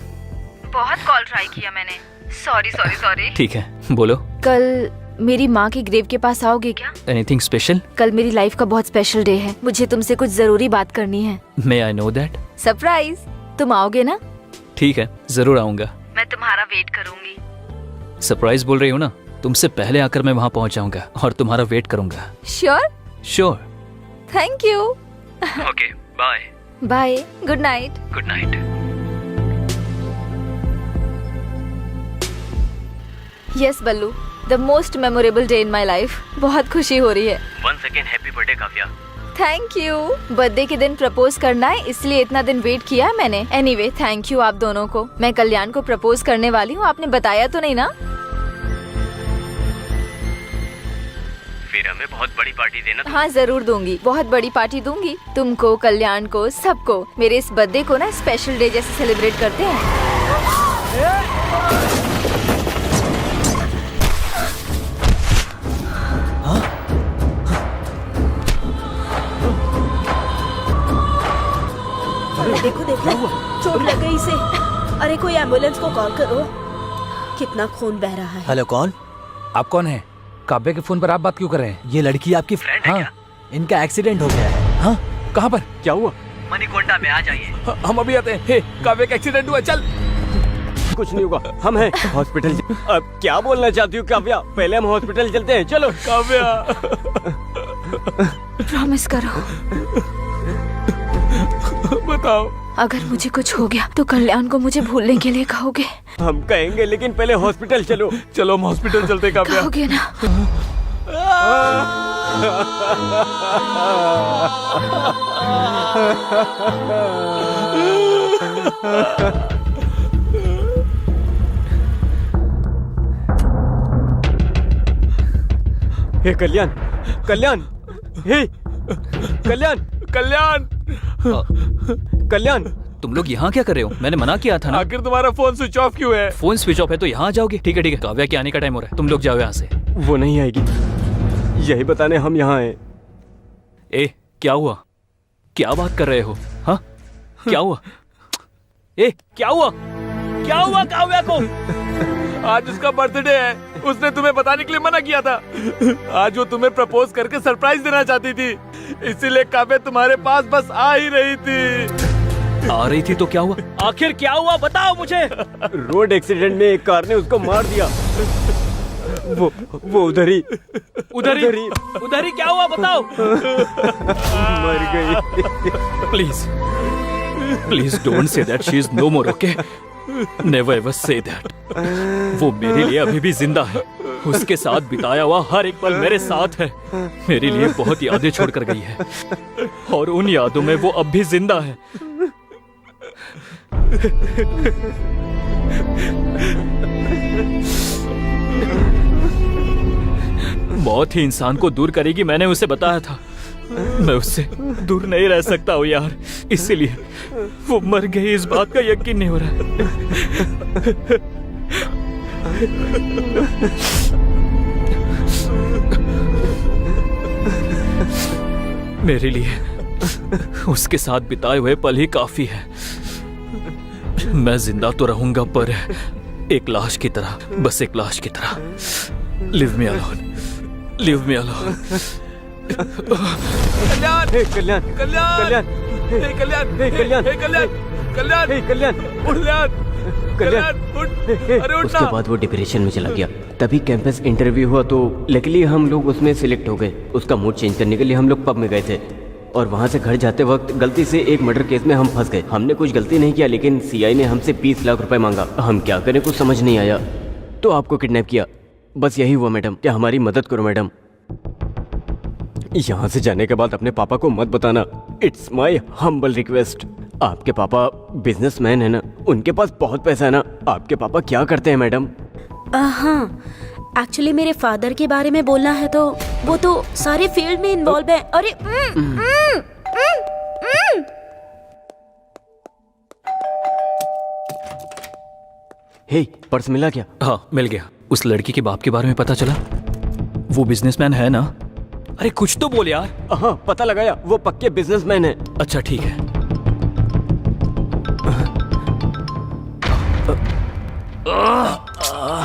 बहुत कॉल ट्राई किया मैंने। Sorry sorry sorry. ठीक है, बोलो। कल मेरी माँ के ग्रेव के पास आओगे क्या? Anything special? कल मेरी लाइफ का बहुत स्पेशल डे है, मुझे तुमसे कुछ जरूरी बात करनी है। मे आई नो दैट? सरप्राइज। तुम आओगे ना? ठीक है, जरूर आऊंगा। मैं तुम्हारा वेट करूंगी। सरप्राइज बोल रही हो ना, तुमसे पहले आकर मैं वहाँ पहुँच जाऊंगा और तुम्हारा वेट करूंगा। Sure? Sure. Thank you. Okay, bye. Bye, good night. Good night. Yes Ballu, the most memorable day in my life. बहुत खुशी हो रही है। Once again happy birthday Kavya. Thank you. Birthday के दिन प्रपोज करना है, इसलिए इतना दिन वेट किया है मैंने। एनीवे, थैंक यू आप दोनों को। मैं कल्याण को प्रपोज करने वाली हूँ, आपने बताया तो नहीं ना? फिर हमें बहुत बड़ी पार्टी देना। हाँ जरूर दूंगी, बहुत बड़ी पार्टी दूंगी। तुमको, कल्याण को, सबको। मेरे इस बर्थडे को ना स्पेशल डे जैसे सेलिब्रेट करते हैं। देखो देखो, चोट लग गई इसे। अरे कोई एम्बुलेंस को कॉल करो। कितना खून बह रहा है। हेलो, कौन? आप कौन है? काव्या के फोन पर आप बात क्यों कर रहे हैं? ये लड़की आपकी फ्रेंड है क्या? इनका एक्सीडेंट हो गया है। हाँ, कहाँ पर? क्या हुआ? मणिकोंडा में आ जाइए। हम अभी आते हैं। हे, काव्या का एक्सीडेंट हुआ, चल। कुछ नहीं होगा, हम हैं हॉस्पिटल। अब क्या बोलना चाहती हूँ काव्या? पहले हम हॉस्पिटल चलते हैं, चलो। काव्या, प्रॉमिस करो, बताओ। अगर मुझे कुछ हो गया तो कल्याण को मुझे भूलने के लिए कहोगे? हम कहेंगे, लेकिन पहले हॉस्पिटल चलो। चलो, हम हॉस्पिटल चलते हैं काव्या। कहोगे ना? हे कल्याण, कल्याण, हे कल्याण, कल्याण, कल्याण, तुम लोग यहाँ क्या कर रहे हो? मैंने मना किया था ना। आखिर तुम्हारा फोन स्विच ऑफ क्यों है? फोन स्विच ऑफ है तो यहाँ आ जाओगे? ठीक है ठीक है, काव्या के आने का टाइम हो रहा है, तुम लोग जाओ यहाँ से। वो नहीं आएगी, यही बताने हम यहाँ आए। ए, क्या हुआ? क्या बात कर रहे हो? हाँ, क्या हुआ? ए, क्या हुआ? क्या हुआ काव्या को? आज उसका बर्थडे है, उसने तुम्हें बताने के लिए मना किया था। आज वो तुम्हें प्रपोज करके सरप्राइज देना चाहती थी, इसीलिए काव्या तुम्हारे पास बस आ ही रही थी। आ रही थी तो क्या हुआ? आखिर क्या हुआ, बताओ मुझे। रोड एक्सीडेंट में एक कार ने उसको मार दिया। वो उधर ही क्या हुआ, बताओ। मर गई। Please don't say that, she is no more, okay? Never ever say that. वो मेरे लिए अभी भी जिंदा है, उसके साथ बिताया हुआ हर एक पल मेरे साथ है। मेरे लिए बहुत यादें छोड़कर गई है और उन यादों में वो अब भी जिंदा है। मौत ही इंसान को दूर करेगी, मैंने उसे बताया था। मैं उससे दूर नहीं रह सकता हूँ यार, इसीलिए वो मर गई, इस बात का यकीन नहीं हो रहा है। मेरे लिए उसके साथ बिताए हुए पल ही काफी है। मैं जिंदा तो रहूंगा पर एक लाश की तरह, बस एक लाश की तरह। Leave me alone, leave me alone. Kalyan, Kalyan, Kalyan, Kalyan, Kalyan, Kalyan, Kalyan, Kalyan, Kalyan, Kalyan, उठ, अरे उठ उसके ना। बाद वो डिप्रेशन में चला गया। तभी कैंपस इंटरव्यू हुआ तो लकीली हम लोग उसमें सिलेक्ट हो गए। उसका मूड चेंज करने के लिए हम लोग पब में गए थे और वहाँ से घर जाते वक्त गलती से एक मर्डर केस में हम फंस गए। हमने कुछ गलती नहीं किया, लेकिन सीआई ने हमसे 20 लाख रुपए मांगा। हम क्या करें, कुछ समझ नहीं आया, तो आपको किडनैप किया। बस यही हुआ मैडम, क्या हमारी मदद करो मैडम। यहाँ से जाने के बाद अपने पापा को मत बताना, इट्स माई हम्बल रिक्वेस्ट। आपके पापा बिजनेसमैन है ना, उनके पास बहुत पैसा है ना। आपके पापा क्या करते हैं मैडम? हाँ, एक्चुअली मेरे फादर के बारे में बोलना है तो वो तो सारे फील्ड में इन्वॉल्व है। अरे हे, पर्स मिला क्या? हाँ, मिल गया। उस लड़की के बाप के बारे में पता चला? वो बिजनेसमैन है ना? अरे कुछ तो बोल यार। हाँ, पता लगाया, वो पक्के बिजनेसमैन है। अच्छा ठीक है।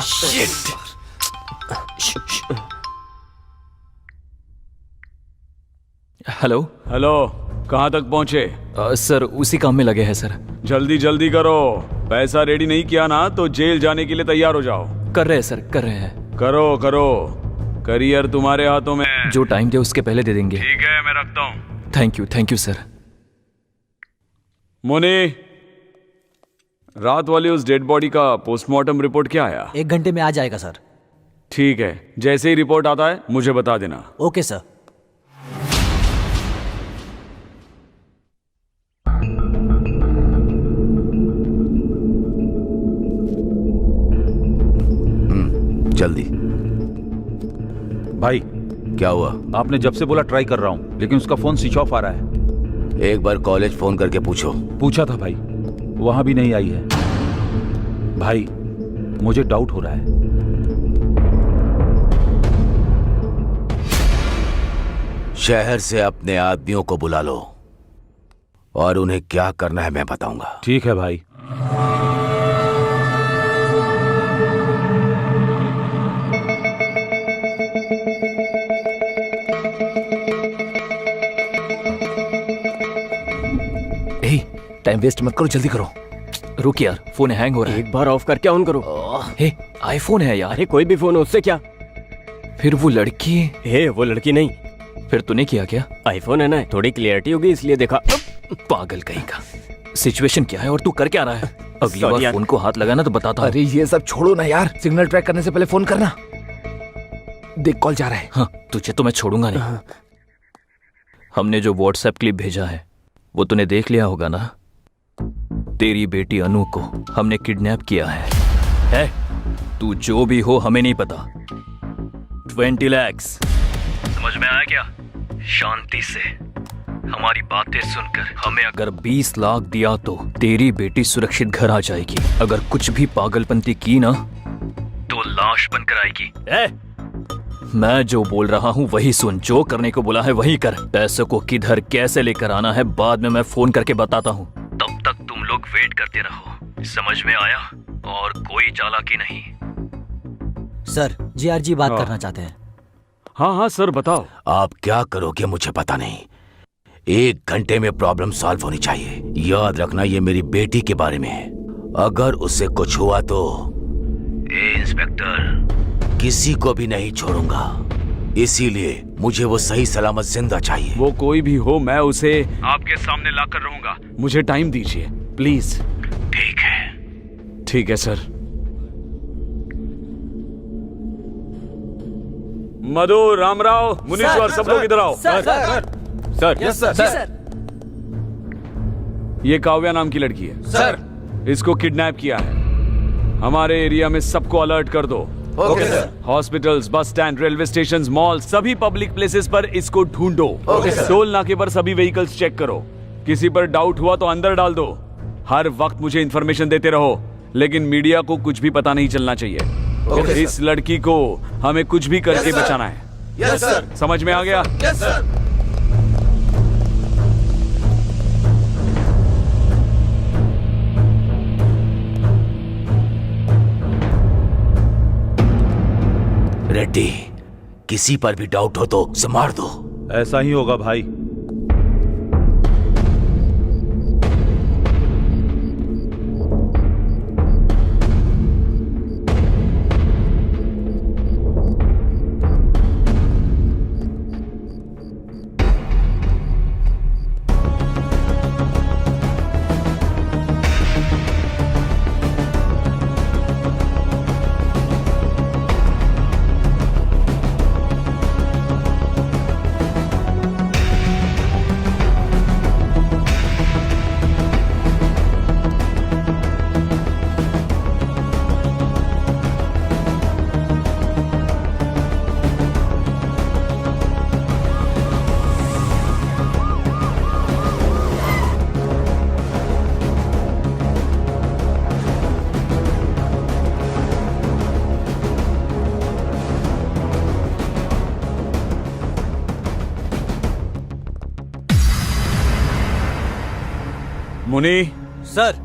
शिट। हेलो हेलो, कहाँ तक पहुँचे? सर उसी काम में लगे हैं सर। जल्दी जल्दी करो, पैसा रेडी नहीं किया ना तो जेल जाने के लिए तैयार हो जाओ। कर रहे हैं सर, कर रहे हैं। करो करो, करियर तुम्हारे हाथों में। जो टाइम दे उसके पहले दे देंगे। ठीक है, मैं रखता हूँ। Thank you sir. मोनी, रात वाली उस डेड बॉडी का पोस्टमार्टम रिपोर्ट क्या आया? 1 घंटे में आ जाएगा सर। ठीक है, जैसे ही रिपोर्ट आता है मुझे बता देना। Okay sir. जल्दी। भाई क्या हुआ? आपने जब से बोला ट्राई कर रहा हूँ, लेकिन उसका फोन स्विच ऑफ आ रहा है। एक बार कॉलेज फोन करके पूछो। पूछा था भाई, वहां भी नहीं आई है। भाई मुझे डाउट हो रहा है। शहर से अपने आदमियों को बुला लो और उन्हें क्या करना है मैं बताऊंगा। ठीक है भाई। टाइम वेस्ट मत करो, जल्दी करो। रुक यार, फोन हैंग हो रहा है। एक बार ऑफ करके ऑन करो। हे, आईफोन है यार। अरे कोई भी फोन हो, उससे क्या? फिर वो लड़की हे, वो लड़की नहीं। फिर तूने किया क्या? आईफोन है ना, थोड़ी क्लियरिटी होगी इसलिए देखा। पागल कहीं का। सिचुएशन क्या है और तू कर क्या रहा है? अगली बार फोन को हाथ लगाना तो बताता हूं। अरे ये सब छोड़ो ना यार, सिग्नल ट्रैक करने से पहले फोन करना। देख कॉल जा रहा है। हाँ, तुझे तो मैं छोड़ूंगा नहीं। हमने जो व्हाट्सएप क्लिप भेजा है वो तूने देख लिया होगा ना? तेरी बेटी अनु को हमने किडनैप किया है? तू जो भी हो हमें नहीं पता। 20 लाख। समझ में आया क्या? शांति से हमारी बातें सुनकर हमें अगर 20 लाख दिया तो तेरी बेटी सुरक्षित घर आ जाएगी। अगर कुछ भी पागलपंती की ना तो लाश बनकर आएगी। मैं जो बोल रहा हूँ वही सुन, जो करने को बोला है वही कर। पैसों को किधर कैसे लेकर आना है बाद में मैं फोन करके बताता हूँ। तब तक तुम लोग वेट करते रहो। समझ में आया? और कोई चालाकी नहीं। सर, जीआरजी बात करना चाहते हैं। हाँ हाँ सर, बताओ। आप क्या करोगे मुझे पता नहीं। 1 घंटे में प्रॉब्लम सॉल्व होनी चाहिए। याद रखना ये मेरी बेटी के बारे में है। अगर उससे कुछ हुआ तो इंस्पेक्टर किसी को भी नहीं छोड़ूंगा। इसीलिए मुझे वो सही सलामत जिंदा चाहिए। वो कोई भी हो, मैं उसे आपके सामने लाकर रहूंगा। मुझे टाइम दीजिए प्लीज। ठीक है। ठीक है सर। मधु, रामराव, मुनीश्वर, सब लोग इधर आओ। Sir, yes sir. ये काव्या नाम की लड़की है सर। इसको किडनैप किया है। हमारे एरिया में सबको अलर्ट कर दो। Okay sir. Hospitals, bus stand, railway station, mall, सभी पब्लिक प्लेसेस पर इसको ढूंढो। Okay sir. टोल नाके पर सभी व्हीकल्स चेक करो। किसी पर डाउट हुआ तो अंदर डाल दो। हर वक्त मुझे इंफॉर्मेशन देते रहो, लेकिन मीडिया को कुछ भी पता नहीं चलना चाहिए। इस लड़की को हमें कुछ भी करके बचाना है। Yes sir. समझ में आ गया? Yes sir. रेड्डी, किसी पर भी डाउट हो तो उसे मार दो। ऐसा ही होगा भाई। मुनी सर।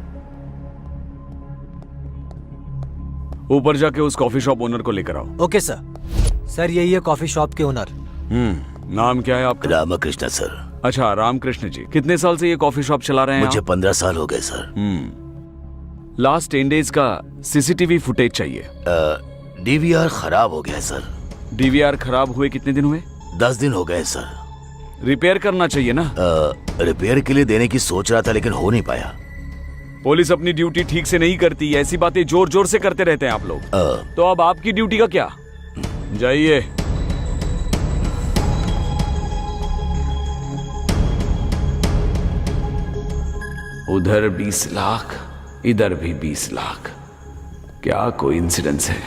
ऊपर जाके उस कॉफी शॉप ओनर को लेकर आओ। Okay sir. सर, यही है कॉफी शॉप के ओनर। नाम क्या है आपका? रामकृष्ण सर। अच्छा, रामकृष्ण जी। कितने साल से ये कॉफी शॉप चला रहे हैं? मुझे 15 साल हो गए सर। लास्ट 10 डेज का सीसीटीवी फुटेज चाहिए। डीवीआर खराब हो गया सर। डीवीआर खराब हुए कितने दिन हुए? 10 दिन हो गए सर। रिपेयर करना चाहिए ना। रिपेयर के लिए देने की सोच रहा था लेकिन हो नहीं पाया। पुलिस अपनी ड्यूटी ठीक से नहीं करती, ऐसी बातें जोर जोर से करते रहते हैं आप लोग। तो अब आपकी ड्यूटी का क्या? जाइए। उधर 20 लाख, इधर भी 20 लाख। क्या कोइंसिडेंस है?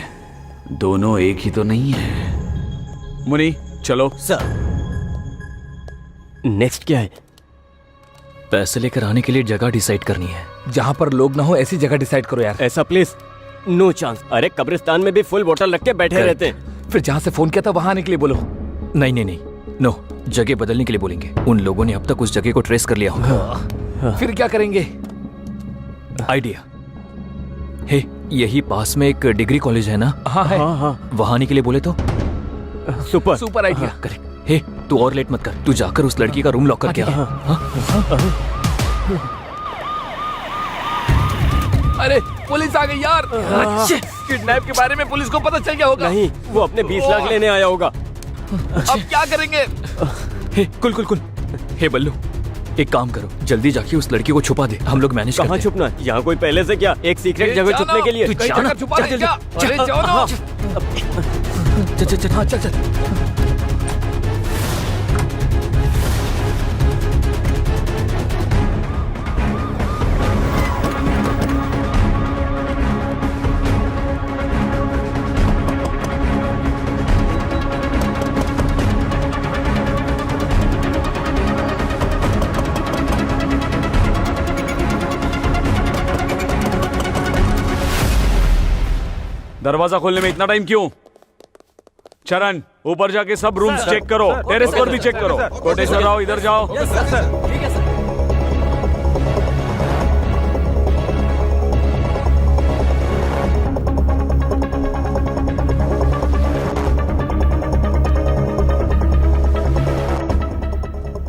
दोनों एक ही तो नहीं है। मुनी चलो। सर। नेक्स्ट क्या है? पैसे लेकर आने के लिए जगह डिसाइड करनी है। जहाँ पर लोग ना हो ऐसी जगह डिसाइड करो यार। ऐसा प्लेस नो चांस। अरे कब्रिस्तान में भी फुल बोतल रख के बैठे रहते हैं। फिर जहाँ से फोन किया था वहां आने के लिए बोलो। नहीं नहीं नहीं, नो, जगह बदलने के लिए बोलेंगे। उन लोगों ने अब तक उस जगह को ट्रेस कर लिया होगा। फिर क्या करेंगे? आइडिया हे, यही पास में एक डिग्री कॉलेज है ना? हाँ है। वहां आने के लिए बोले तो सुपर आइडिया। करेक्ट। हे, तू और लेट मत कर, तू जाकर उस लड़की का रूम लॉक करके आ। पुलिस आ गई यार। किडनैप के बारे में पुलिस को पता चल गया होगा। नहीं, वो अपने 20 लाख लेने आया होगा। अब क्या करेंगे? हे कुल कुल कुल, हे बल्लू, एक काम करो, जल्दी जाके उस लड़की को छुपा दे, हम लोग मैनेज करते कहाँ हैं। छुपना? यहाँ कोई पहले से क्या एक सीक्रेट जगह छुपने के लिए? तू कहीं जाओ ना, जगह छुपा चल रहे जल्दी, क्या? अरे जाओ ना। चल चल चल, हाँ चल चल। दरवाजा खोलने में इतना टाइम क्यों? चरण, ऊपर जाके सब रूम्स चेक करो, टेरेस पर भी चेक करो। कोटेश्वर राव, इधर जाओ।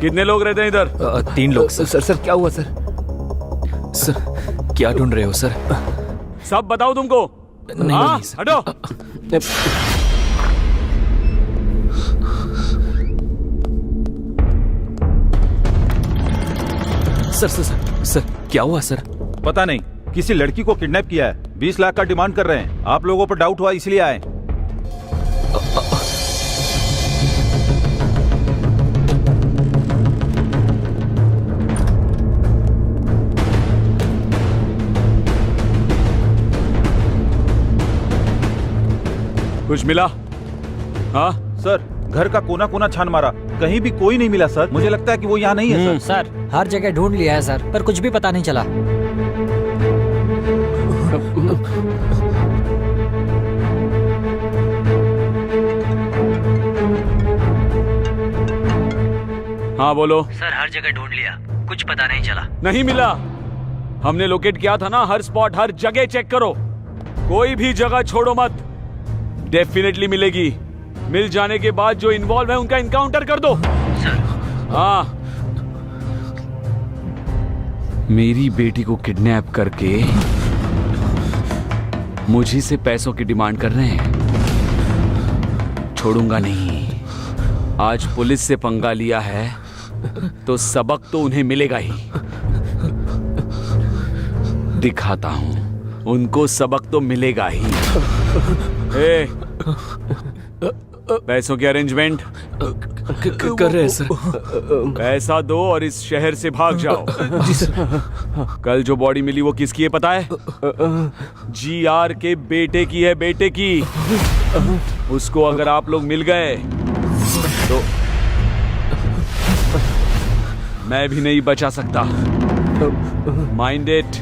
कितने लोग रहते हैं इधर? 3 लोग सर। सर क्या हुआ सर? सर क्या ढूंढ रहे हो सर? सब बताओ तुमको। नहीं, हाँ, नहीं, सर। हटो। सर सर सर सर क्या हुआ सर? पता नहीं, किसी लड़की को किडनैप किया है, 20 लाख का डिमांड कर रहे हैं। आप लोगों पर डाउट हुआ इसलिए आए। कुछ मिला? हाँ सर, घर का कोना कोना छान मारा, कहीं भी कोई नहीं मिला सर। मुझे लगता है कि वो यहाँ नहीं है सर। सर हर जगह ढूंढ लिया है सर, पर कुछ भी पता नहीं चला। हाँ बोलो। सर हर जगह ढूंढ लिया, कुछ पता नहीं चला। नहीं मिला? हमने लोकेट किया था ना, हर स्पॉट हर जगह चेक करो, कोई भी जगह छोड़ो मत। डेफिनेटली मिलेगी। मिल जाने के बाद जो इन्वॉल्व है उनका इनकाउंटर कर दो। सर। हाँ, मेरी बेटी को किडनैप करके मुझी से पैसों की डिमांड कर रहे हैं। छोड़ूंगा नहीं। आज पुलिस से पंगा लिया है तो सबक तो उन्हें मिलेगा ही। दिखाता हूं, उनको सबक तो मिलेगा ही। पैसों की अरेंजमेंट कर रहे हैं सर। पैसा दो और इस शहर से भाग जाओ। जी सर। कल जो बॉडी मिली वो किसकी है पता है? GR के बेटे की है, बेटे की। उसको अगर आप लोग मिल गए तो मैं भी नहीं बचा सकता। Mind it.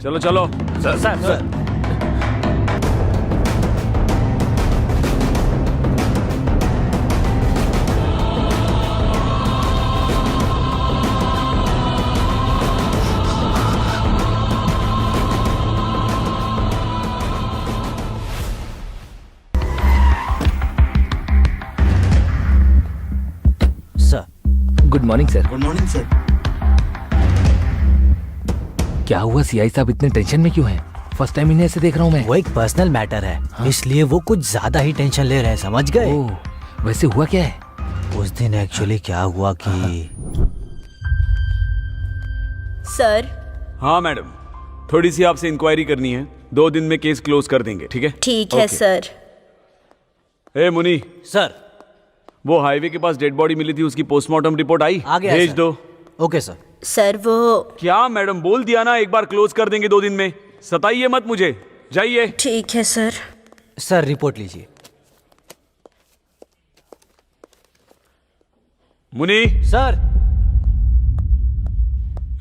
चलो चलो। Sir sir sir. Good morning sir. Good morning sir. क्या हुआ सीआई साहब, इतने टेंशन में क्यों हैं? फर्स्ट टाइम इन्हें ऐसे देख रहा हूँ मैं। वो एक पर्सनल मैटर है, हाँ? इसलिए वो कुछ ज्यादा ही टेंशन ले रहे हैं, समझ गए? वैसे हुआ क्या है? उस दिन एक्चुअली क्या हुआ कि सर। हाँ मैडम, थोड़ी सी आपसे इंक्वायरी करनी है। 2 दिन में केस क्लोज कर देंगे, ठीक है? ठीक है सर। ए मुनी सर, वो हाईवे के पास डेड बॉडी मिली थी, उसकी पोस्टमार्टम रिपोर्ट आई? आ गया भेज सर। दो। Okay sir. सर वो क्या मैडम, बोल दिया ना एक बार क्लोज कर देंगे 2 दिन में। सताइए मत मुझे, जाइए। ठीक है सर। सर रिपोर्ट लीजिए। मुनी सर।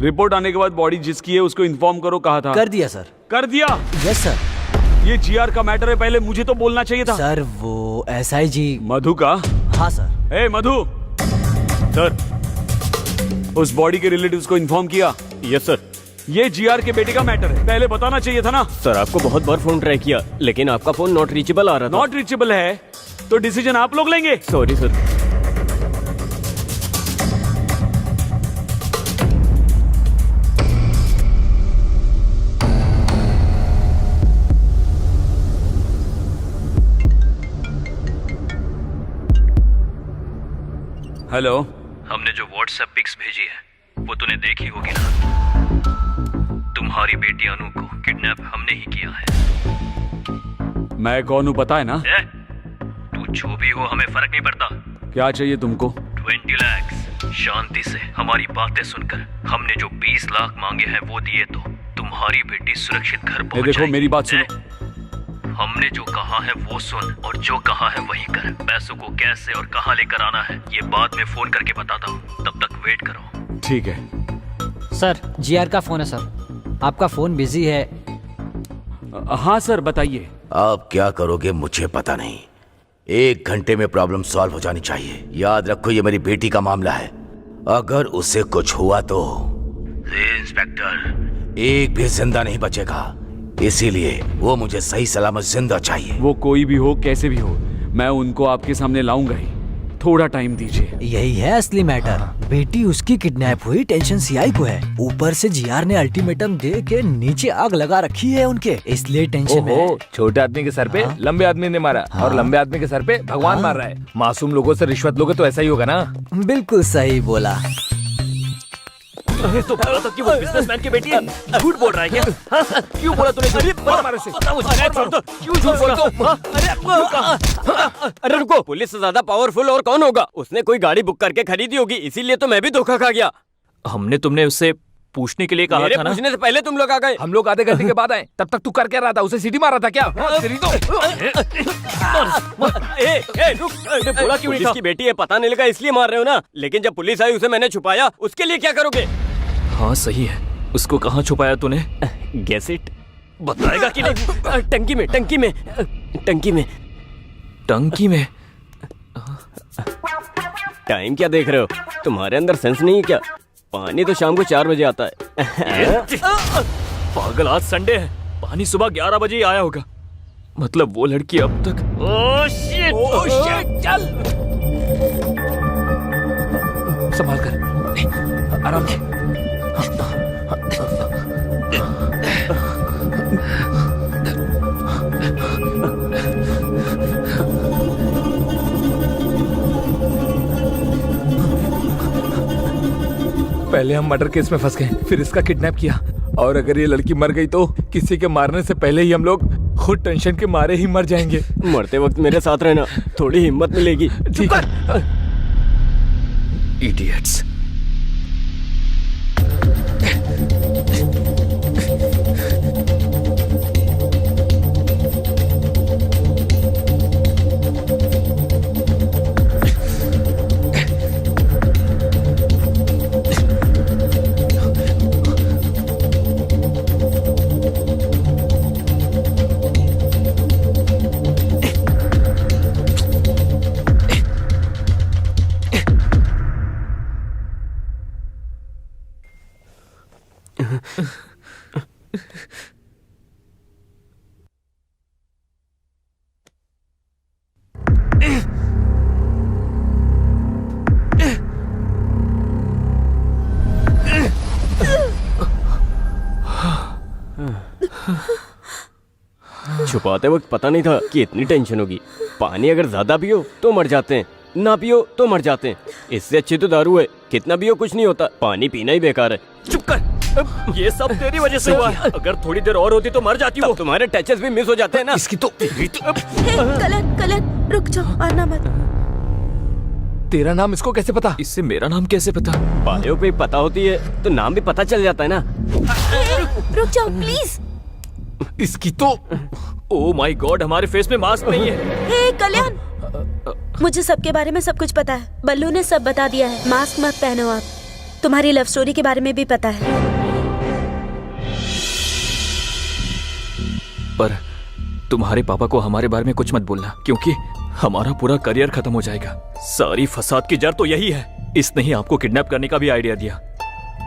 रिपोर्ट आने के बाद बॉडी जिसकी है उसको इन्फॉर्म करो, कहा था। कर दिया सर। कर दिया? Yes sir. ये GR का मैटर है, पहले मुझे तो बोलना चाहिए था। सर वो SIG मधु का? हाँ सर। ए मधु। सर, उस बॉडी के रिलेटिव्स को इन्फॉर्म किया? Yes sir. ये GR के बेटे का मैटर है, पहले बताना चाहिए था ना। सर आपको बहुत बार फोन ट्राई किया, लेकिन आपका फोन नॉट रीचेबल आ रहा था। नॉट रीचेबल है तो डिसीजन आप लोग लेंगे। Sorry sir. हेलो। हमने जो व्हाट्सएप पिक्स भेजी है वो तूने देखी होगी ना। तुम्हारी बेटी अनु को किडनैप हमने ही किया है। मैं कौन हूँ पता है ना? तू जो भी हो हमें फर्क नहीं पड़ता। क्या चाहिए तुमको? 20 लाख। शांति से हमारी बातें सुनकर हमने जो 20 लाख मांगे हैं वो दिए तो तुम्हारी बेटी सुरक्षित घर पहुंच देखो जाएगी। मेरी बात सुनो। हमने जो कहा है वो सुन और जो कहा है वही कर। पैसों को कैसे और कहाँ लेकर आना है ये बाद में फोन करके बताता हूँ, तब तक वेट करो। ठीक है सर, जीआर का फोन है सर। आपका फोन बिजी है। हाँ सर बताइए। आप क्या करोगे मुझे पता नहीं। 1 घंटे में प्रॉब्लम सॉल्व हो जानी चाहिए। याद रखो ये मेरी बेटी का मामला है। अगर उसे कुछ हुआ तो इंस्पेक्टर एक भी जिंदा नहीं बचेगा। इसीलिए वो मुझे सही सलामत जिंदा चाहिए। वो कोई भी हो कैसे भी हो मैं उनको आपके सामने लाऊंगा ही। थोड़ा टाइम दीजिए। यही है असली मैटर। बेटी उसकी किडनैप हुई, टेंशन सीआई को है। ऊपर से जीआर ने अल्टीमेटम दे के नीचे आग लगा रखी है उनके, इसलिए टेंशन में है। छोटे आदमी के सर पे लंबे आदमी ने मारा और लंबे आदमी के सर पे भगवान मार रहा है। मासूम लोगों से रिश्वत लोगे तो ऐसा ही होगा ना। बिल्कुल सही बोला। तो बोला था कि वो बिजनेसमैन की बेटी है। झूठ बोल रहा है क्या? क्यों बोला तूने? क्यों झूठ बोला? अरे रुको, पुलिस से ज्यादा पावरफुल और कौन होगा? उसने कोई गाड़ी बुक करके खरीदी होगी, इसीलिए तो मैं भी धोखा खा गया। हमने तुमने उससे पूछने के लिए कहा था ना? पूछने से पहले तुम लोग आ गए। हम लोग आधे घंटे के बाद आए, तब तक तू कर क्या रहा था? उसे सीटी मारा था क्या? बोला क्यों नहीं था? की बेटी है पता नहीं लगा इसलिए मार रहे हो ना। लेकिन जब पुलिस आई उसे मैंने छुपाया, उसके लिए क्या करोगे? हाँ सही है। उसको कहाँ छुपाया तूने? Guess it. बताएगा कि नहीं? टंकी में, टंकी में, टंकी में। टंकी में? टाइम क्या देख रहे हो? तुम्हारे अंदर सेंस नहीं है क्या? पानी तो शाम को 4 बजे आता है। पागल, आज संडे है। पानी सुबह 11 बजे ही आया होगा। मतलब वो लड़की अब तक। ओह शिट, चल संभाल कर, आराम से। पहले हम मर्डर केस में फंस गए, फिर इसका किडनैप किया, और अगर ये लड़की मर गई तो किसी के मारने से पहले ही हम लोग खुद टेंशन के मारे ही मर जाएंगे। मरते वक्त मेरे साथ रहना, थोड़ी हिम्मत मिलेगी। ठीक है। इडियट्स। छुपाते वक्त पता नहीं था कि इतनी टेंशन होगी। पानी अगर ज्यादा पियो तो मर जाते हैं, ना पियो तो मर जाते हैं। इससे अच्छी तो दारू है, कितना पियो कुछ नहीं होता। पानी पीना ही बेकार है। चुप कर। ये सब तेरी वजह से हुआ है। अगर थोड़ी देर और होती तो मर जाती हो। तुम्हारे टचेस भी मिस हो जाते हैं ना। इसकी तो कलन, कलन रुक जाओ, आना मत। तेरा नाम इसको कैसे पता? इससे मेरा नाम कैसे पता? बायो पे पता होती है तो नाम भी पता चल जाता है ना। रुक जाओ प्लीज। इसकी तो ओह माय गॉड, हमारे फेस में मास्क नहीं है। हे कल्याण, मुझे सबके बारे में सब कुछ पता है। बल्लू ने सब बता दिया है। मास्क मत पहनो आप। तुम्हारी लव स्टोरी के बारे में भी पता है। पर तुम्हारे पापा को हमारे बारे में कुछ मत बोलना, क्योंकि हमारा पूरा करियर खत्म हो जाएगा। सारी फसाद की जड़ तो यही है। इसने ही आपको किडनैप करने का भी आइडिया दिया।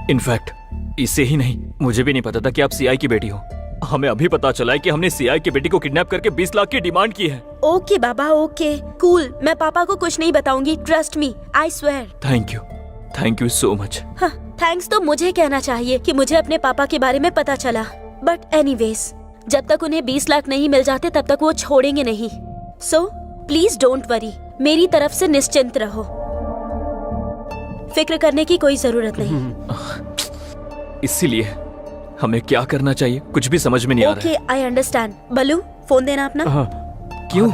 इनफैक्ट इसे ही नहीं, मुझे भी नहीं पता था कि आप सीआई की बेटी हो। हमें अभी पता चला है कि हमने सीआई की बेटी को किडनैप करके 20 लाख की डिमांड की है। ओके बाबा, ओके कूल। मैं पापा को कुछ नहीं बताऊंगी, trust me, I swear. Thank you so much. हाँ, थैंक्स तो मुझे कहना चाहिए कि मुझे अपने पापा के बारे में पता चला। बट एनीवेज, जब तक उन्हें 20 लाख नहीं मिल जाते तब तक वो छोड़ेंगे नहीं। सो प्लीज डोंट वरी, मेरी तरफ से निश्चिंत रहो। फिक्र करने की कोई जरूरत नहीं। इसीलिए हमें क्या करना चाहिए कुछ भी समझ में नहीं आ रहा okay, I understand. Ballu, phone देना अपना। क्यों?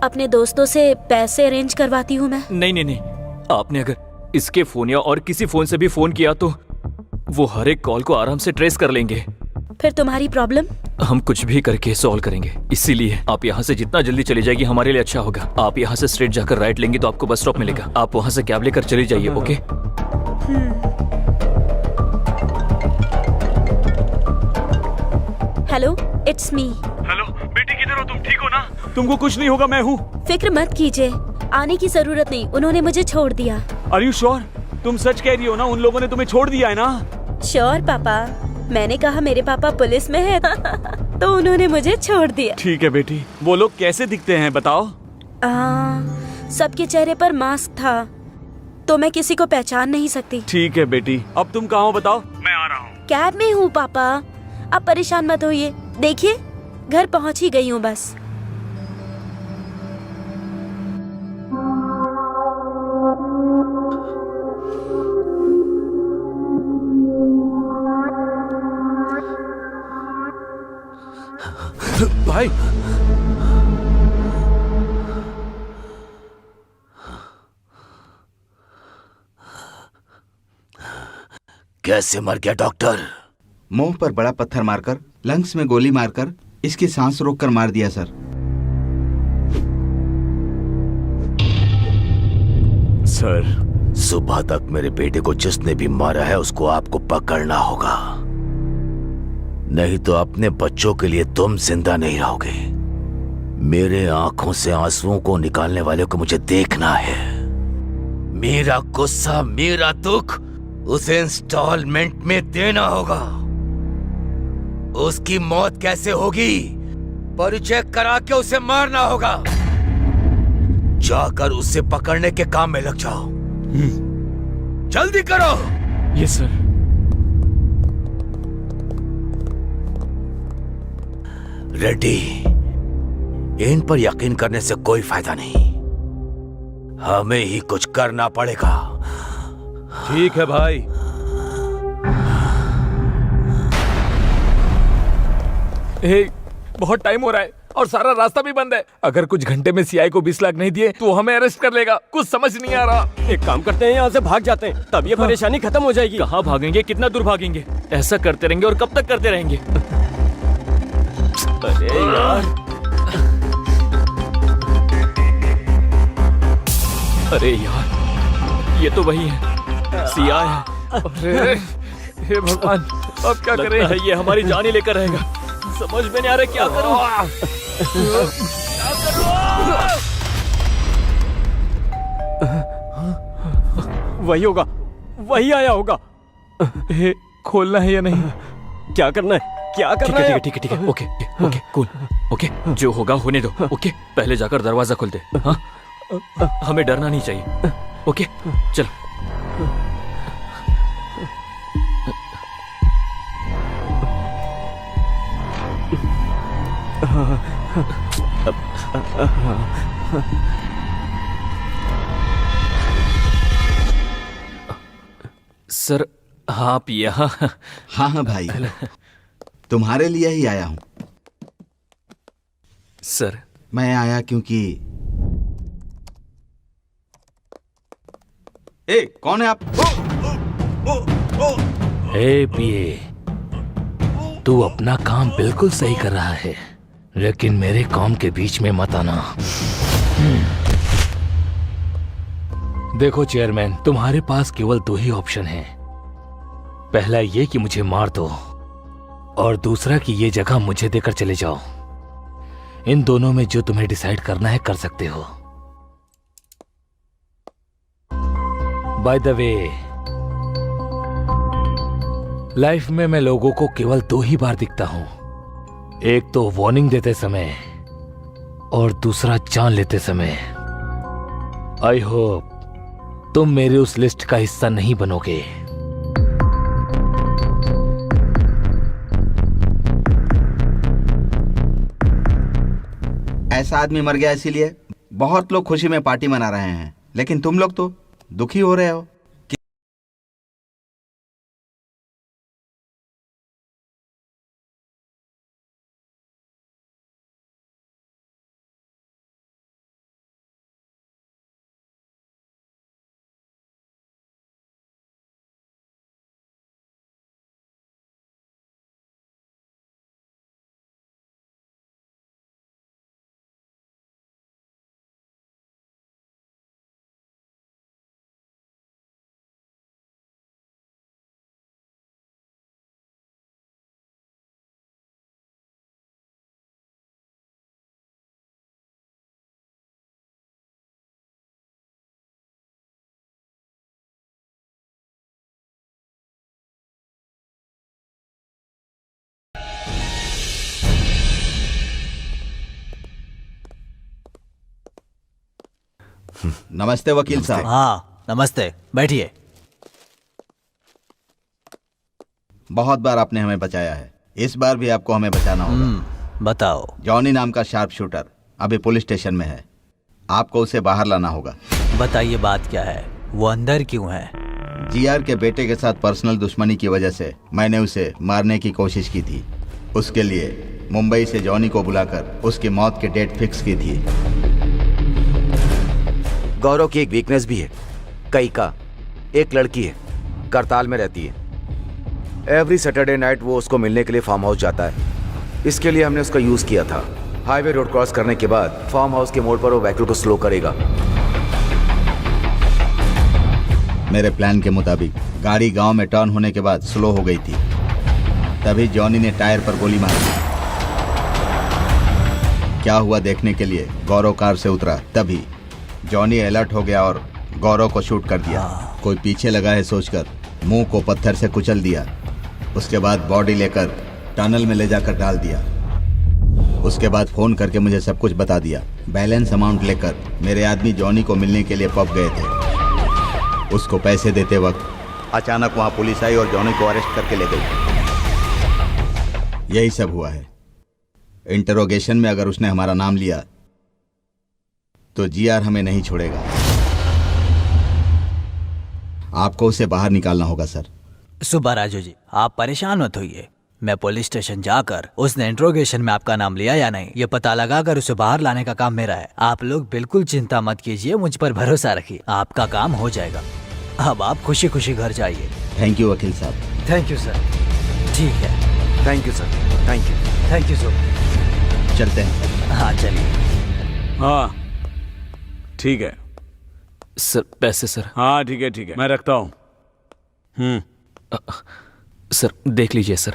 अपने दोस्तों से पैसे अरेंज करवाती हूँ मैं। नहीं, आपने अगर इसके फोन या और किसी फोन से भी फोन किया तो वो हर एक कॉल को आराम से ट्रेस कर लेंगे। फिर तुम्हारी प्रॉब्लम? हम कुछ भी करके सॉल्व करेंगे। इसीलिए आप यहाँ से जितना जल्दी चली जाएगी हमारे लिए अच्छा होगा। आप यहाँ से स्ट्रेट जाकर राइट लेंगे तो आपको बस स्टॉप मिलेगा। आप वहाँ से कैब लेकर चली जाइए। Okay? Hello, it's me. Hello बेटी, किधर हो तुम? ठीक हो ना? तुमको कुछ नहीं होगा, मैं हूँ। फिक्र मत कीजिए, आने की जरूरत नहीं, उन्होंने मुझे छोड़ दिया। Are you sure? तुम सच कह रही हो ना? उन लोगों ने तुम्हें छोड़ दिया है ना? श्योर पापा, मैंने कहा मेरे पापा पुलिस में है तो उन्होंने मुझे छोड़ दिया। ठीक है बेटी। वो लोग कैसे दिखते हैं बताओ? सबके चेहरे पर मास्क था तो मैं किसी को पहचान नहीं सकती। ठीक है बेटी, अब तुम कहाँ हो बताओ? मैं आ रहा हूँ। कैब में हूँ पापा, अब परेशान मत होइए। देखिए घर पहुँच ही गई हूँ बस। भाई, कैसे मर गया डॉक्टर? मुंह पर बड़ा पत्थर मारकर, लंग्स में गोली मारकर, इसकी सांस रोककर मार दिया सर। सर, सुबह तक मेरे बेटे को जिसने भी मारा है उसको आपको पकड़ना होगा, नहीं तो अपने बच्चों के लिए तुम जिंदा नहीं रहोगे। मेरे आंखों से आंसुओं को निकालने वाले को मुझे देखना है। मेरा गुस्सा, मेरा दुख उसे इंस्टॉलमेंट में देना होगा। उसकी मौत कैसे होगी? परिचय करा के उसे मारना होगा। जाकर उसे पकड़ने के काम में लग जाओ। जल्दी करो। Yes sir. रेड्डी, इन पर यकीन करने से कोई फायदा नहीं, हमें ही कुछ करना पड़ेगा। ठीक है भाई। बहुत टाइम हो रहा है और सारा रास्ता भी बंद है। अगर कुछ घंटे में सीआई को 20 लाख नहीं दिए तो हमें अरेस्ट कर लेगा। कुछ समझ नहीं आ रहा। एक काम करते हैं, यहाँ से भाग जाते हैं, तब ये परेशानी खत्म हो जाएगी। कहाँ भागेंगे? कितना दूर भागेंगे? ऐसा करते रहेंगे और कब तक करते रहेंगे? अरे यार, अरे यार, ये तो वही है, सीआई है। अरे हे भगवान, अब क्या करें? लगता है ये हमारी जान ही लेकर रहेगा। समझ में नहीं आ रहा क्या करूं। वही होगा, वही आया होगा। खोलना है या नहीं? क्या करना है? क्या करना है? ठीक है, ओके, कूल, ओके, जो होगा होने दो। ओके, पहले जाकर दरवाजा खोल दे। हाँ, हमें डरना नहीं चाहिए। ओके, चलो। सर, आप यहाँ? हाँ भाई, तुम्हारे लिए ही आया हूँ। सर, मैं आया क्योंकि कौन है आप? पीए, तू अपना काम बिल्कुल सही कर रहा है, लेकिन मेरे काम के बीच में मत आना। देखो चेयरमैन, तुम्हारे पास केवल 2 ही ऑप्शन हैं। पहला ये कि मुझे मार दो, और दूसरा कि ये जगह मुझे देकर चले जाओ। इन दोनों में जो तुम्हें डिसाइड करना है कर सकते हो। बाय द वे, लाइफ में मैं लोगों को केवल 2 ही बार दिखता हूं, एक तो वार्निंग देते समय और दूसरा जान लेते समय। आई होप तुम मेरे उस लिस्ट का हिस्सा नहीं बनोगे। ऐसा आदमी मर गया इसीलिए बहुत लोग खुशी में पार्टी मना रहे हैं, लेकिन तुम लोग तो दुखी हो रहे हो? नमस्ते वकील साहब। हाँ नमस्ते, बैठिए। बहुत बार आपने हमें बचाया है, इस बार भी आपको हमें बचाना होगा। बताओ। जॉनी नाम का शार्प शूटर अभी पुलिस स्टेशन में है, आपको उसे बाहर लाना होगा। बताइए बात क्या है, वो अंदर क्यों है? जीआर के बेटे के साथ पर्सनल दुश्मनी की वजह से मैंने उसे मारने की कोशिश की थी। उसके लिए मुंबई से जॉनी को बुलाकर उसकी मौत की डेट फिक्स की थी। गौरव की एक वीकनेस भी है, कई का एक लड़की है, करताल में रहती है। एवरी सैटरडे नाइट वो उसको मिलने के लिए फार्म हाउस जाता है। इसके लिए हमने उसका यूज किया था। हाईवे रोड क्रॉस करने के बाद फार्म हाउस के मोड़ पर वो व्हीकल को स्लो करेगा। मेरे प्लान के मुताबिक गाड़ी गांव में टर्न होने के बाद स्लो हो गई थी, तभी जॉनी ने टायर पर गोली मार दी। क्या हुआ देखने के लिए गौरव कार से उतरा, तभी जॉनी अलर्ट हो गया और गौरव को शूट कर दिया। कोई पीछे लगा है सोचकर मुंह को पत्थर से कुचल दिया। उसके बाद बॉडी लेकर टनल में ले जाकर डाल दिया। उसके बाद फोन करके मुझे सब कुछ बता दिया। बैलेंस अमाउंट लेकर मेरे आदमी जॉनी को मिलने के लिए पब गए थे। उसको पैसे देते वक्त अचानक वहां पुलिस आई और जॉनी को अरेस्ट करके ले गई। यही सब हुआ है। इंटरोगेशन में अगर उसने हमारा नाम लिया तो जीआर हमें नहीं छोड़ेगा। आपको उसे बाहर निकालना होगा सर। सुबह राजू जी, आप परेशान मत होइए। मैं पुलिस स्टेशन जाकर उसने इंट्रोगेशन में आपका नाम लिया या नहीं ये पता लगाकर उसे बाहर लाने का काम मेरा है। आप लोग बिल्कुल चिंता मत कीजिए, मुझ पर भरोसा रखिए, आपका काम हो जाएगा। अब आप खुशी खुशी घर जाइए। थैंक यू वकील साहब। Thank you sir. ठीक है, thank you sir. Thank you. Thank you sir. चलते हैं। हाँ चलिए। हाँ ठीक है सर। पैसे सर। हाँ ठीक है मैं रखता हूँ। सर देख लीजिए सर।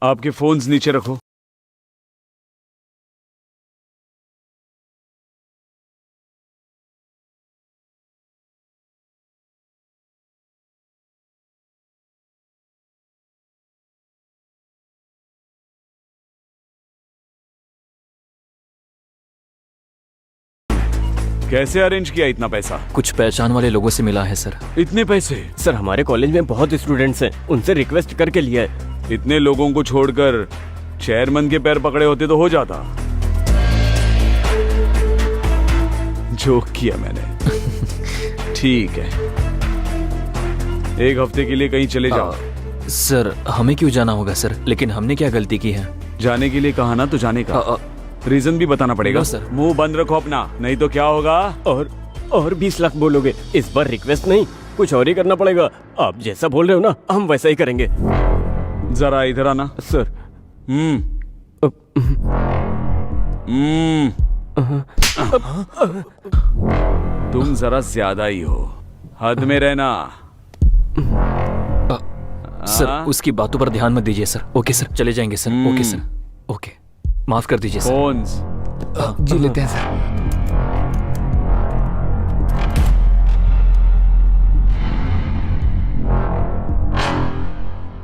आपके फोन्स नीचे रखो। कैसे अरेंज किया इतना पैसा? कुछ पहचान वाले लोगों से मिला है सर। इतने पैसे? सर हमारे कॉलेज में बहुत स्टूडेंट्स हैं, उनसे रिक्वेस्ट करके लिया है। इतने लोगों को छोड़कर चेयरमैन के पैर पकड़े होते तो हो जाता। जोक किया मैंने। ठीक है, एक हफ्ते के लिए कहीं चले जाओ। सर हमें क्यों जाना होगा सर? लेकिन हमने क्या गलती की है? जाने के लिए कहा ना तो जाने का रीजन भी बताना पड़ेगा। सर मुंह बंद रखो अपना, नहीं तो क्या होगा? और 20 लाख बोलोगे? इस बार रिक्वेस्ट नहीं, कुछ और ही करना पड़ेगा। आप जैसा बोल रहे हो ना, हम वैसा ही करेंगे। जरा इधर आना। सर। तुम जरा ज्यादा ही हो, हद में रहना। सर उसकी बातों पर ध्यान मत दीजिए सर। ओके सर, चले जाएंगे सर। ओके सर, ओके, माफ कर दीजिए सर। फोन्स जी लेते हैं सर।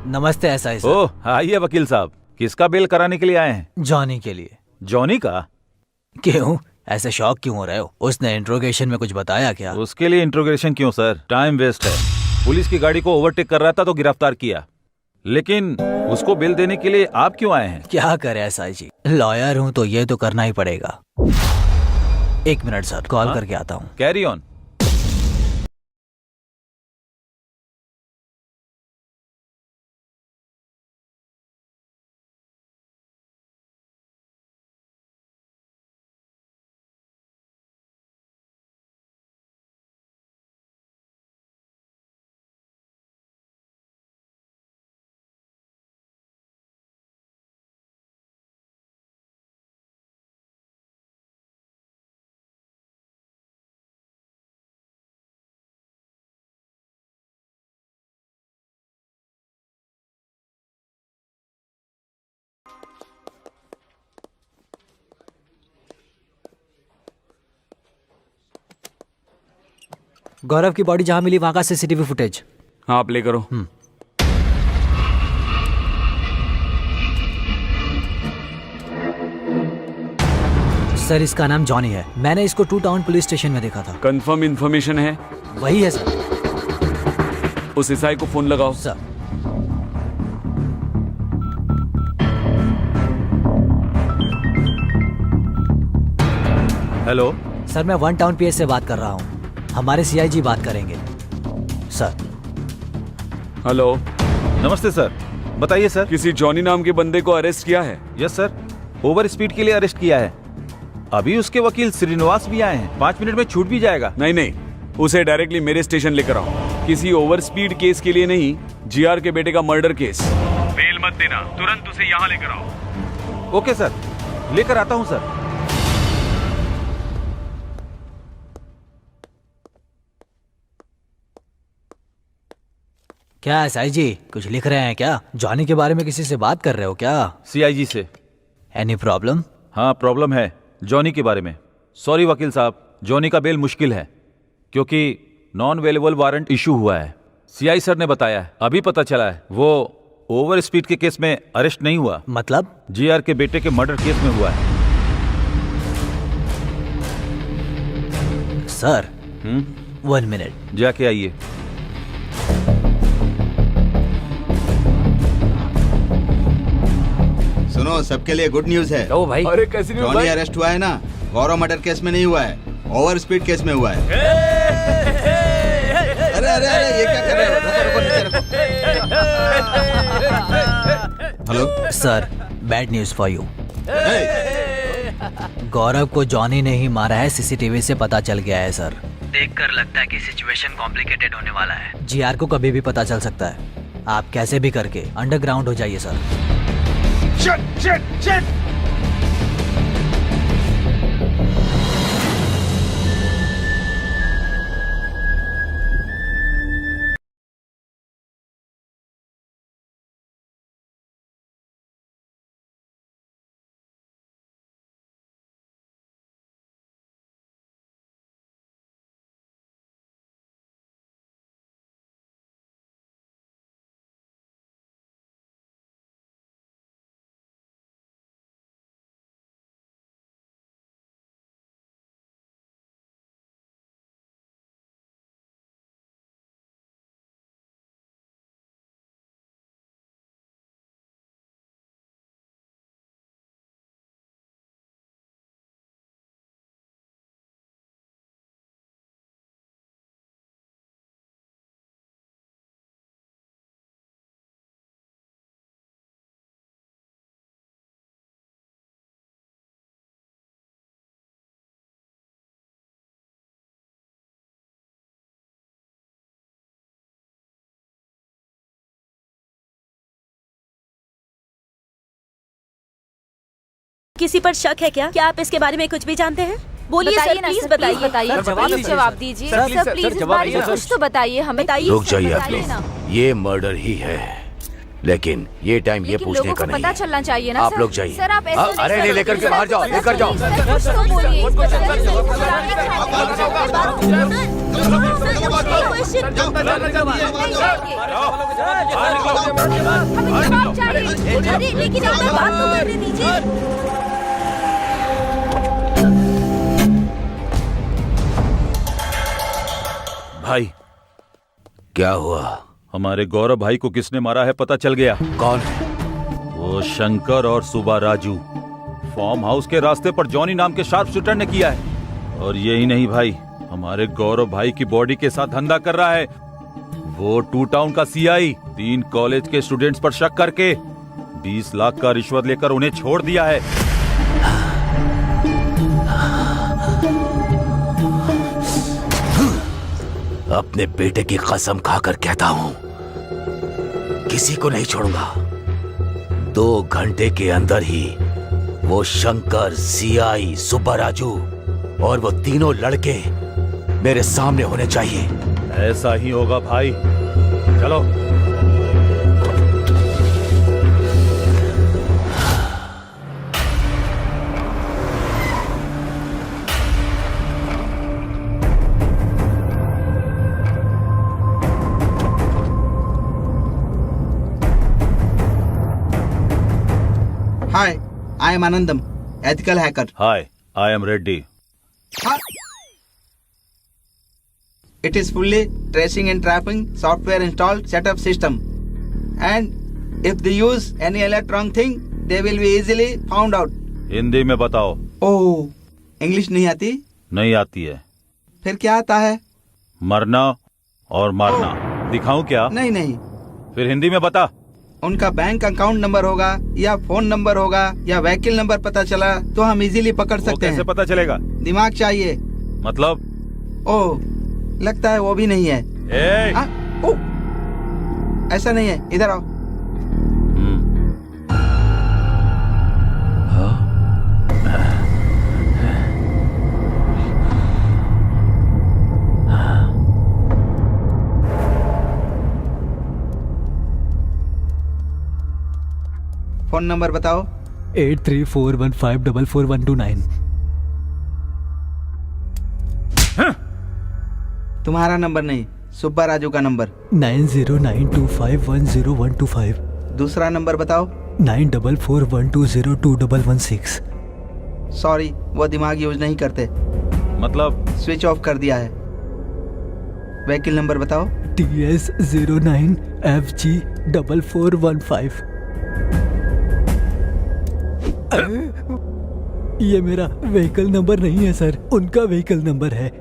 नमस्ते एसआई सर। ओह आइए वकील साहब, किसका बेल कराने के लिए आए हैं? जॉनी के लिए। जॉनी का? क्यों ऐसे शॉक क्यों हो रहे हो? उसने इंट्रोगेशन में कुछ बताया क्या? उसके लिए इंट्रोगेशन क्यों सर, टाइम वेस्ट है। पुलिस की गाड़ी को ओवरटेक कर रहा था तो गिरफ्तार किया, लेकिन उसको बेल देने के लिए आप क्यों आए हैं? क्या करे एसआई जी, लॉयर हूँ तो ये तो करना ही पड़ेगा। एक मिनट सर, कॉल करके आता हूँ। Carry on. गौरव की बॉडी जहाँ मिली वहाँ का सीसीटीवी फुटेज। हाँ प्ले करो। सर इसका नाम जॉनी है, मैंने इसको 2 टाउन पुलिस स्टेशन में देखा था। कंफर्म इन्फॉर्मेशन है? वही है सर। उस ईसाई को फोन लगाओ। सर हेलो सर, मैं 1 टाउन पीएस से बात कर रहा हूँ, हमारे सीआईजी बात करेंगे सर। हेलो। नमस्ते सर, बताइए सर। किसी जॉनी नाम के बंदे को अरेस्ट किया है? यस सर, ओवर स्पीड के लिए अरेस्ट किया है। अभी उसके वकील श्रीनिवास भी आए हैं, 5 मिनट में छूट भी जाएगा। नहीं, उसे डायरेक्टली मेरे स्टेशन लेकर आओ। किसी ओवर स्पीड केस के लिए नहीं, जीआर के बेटे का मर्डर केस। बेल मत देना, तुरंत उसे यहाँ लेकर आओ। ओके सर, लेकर आता हूँ सर। क्या एसआई जी कुछ लिख रहे हैं क्या? जॉनी के बारे में किसी से बात कर रहे हो क्या? सीआईजी से। Any problem? हाँ प्रॉब्लम है, जॉनी के बारे में। सॉरी वकील साहब, जॉनी का बेल मुश्किल है क्योंकि नॉन अवेलेबल वारंट इशू हुआ है। सीआई सर ने बताया है, अभी पता चला है वो ओवर स्पीड के केस में अरेस्ट नहीं हुआ। मतलब? जीआर के बेटे के मर्डर केस में हुआ है। Sir 1 minute. जाके आइए। सुनो, सबके लिए गुड न्यूज है। ओ भाई। अरे कैसी न्यूज जॉनी भाई? अरेस्ट हुआ है ना, गौरव मर्डर केस में नहीं हुआ है, ओवर स्पीड केस में हुआ है। अरे अरे अरे, ये क्या कर रहे हो? रुको रुको, नीचे रखो। Hello sir, bad news for you. Gaurav को जॉनी ने ही मारा है, सीसीटीवी से पता चल गया है सर। देखकर लगता है कि सिचुएशन कॉम्प्लिकेटेड होने वाला है। जीआर को कभी भी पता चल सकता है। आप कैसे भी करके अंडरग्राउंड हो जाइए सर। Shit! किसी पर शक है क्या? क्या आप इसके बारे में कुछ भी जानते हैं? बोलिए सर, प्लीज बताइए। प्लीज जवाब दीजिए सर, प्लीज इस बारे में कुछ तो बताइए हमें। रुक जाइए आप लोग, ये मर्डर ही है, लेकिन ये टाइम ये पूछने का नहीं पता चलना चाहिए ना। आप लोग जाइए। सर आप ऐसे अरे नहीं, लेकर के बाहर जाओ, लेकर जाओ। कुछ तो बोलिए। लेकिन आप बात तो करने दीजिए। भाई क्या हुआ? हमारे गौरव भाई को किसने मारा है पता चल गया। कौन? वो शंकर और सुबा राजू। फार्म हाउस के रास्ते पर जॉनी नाम के शार्प शूटर ने किया है। और यही नहीं भाई, हमारे गौरव भाई की बॉडी के साथ धंधा कर रहा है। वो 2 टाउन का सीआई 3 कॉलेज के स्टूडेंट्स पर शक करके 20 लाख का रिश्वत लेकर उन्हें छोड़ दिया है। अपने बेटे की कसम खाकर कहता हूं, किसी को नहीं छोड़ूंगा। 2 घंटे के अंदर ही वो शंकर, सीआई, सुब्बा राजू और वो तीनों लड़के मेरे सामने होने चाहिए। ऐसा ही होगा भाई, चलो। Hi, I am Anandam, ethical hacker. Hi, I am Reddy. It is fully tracing and trapping software installed setup system. And if they use any electronic thing, they will be easily found out. Hindi में बताओ। ओह, इंग्लिश नहीं आती? नहीं आती है। फिर क्या आता है? मरना और मारना। दिखाऊं क्या? नहीं नहीं। फिर हिंदी में बता। उनका बैंक अकाउंट नंबर होगा या फोन नंबर होगा या व्हीकल नंबर पता चला तो हम इजीली पकड़ सकते हैं। कैसे पता चलेगा? दिमाग चाहिए। मतलब? ओह, लगता है वो भी नहीं है। ऐसा नहीं है, इधर आओ। फोन नंबर बताओ। 8341544129। तुम्हारा नंबर नहीं, सुब्बा राजू का नंबर। 9092510125। दूसरा नंबर बताओ। 9441202116। सॉरी, वो दिमाग यूज नहीं करते। मतलब? स्विच ऑफ कर दिया है। व्हीकल नंबर बताओ। TS09FG4415। ये मेरा व्हीकल नंबर नहीं है सर, उनका व्हीकल नंबर है।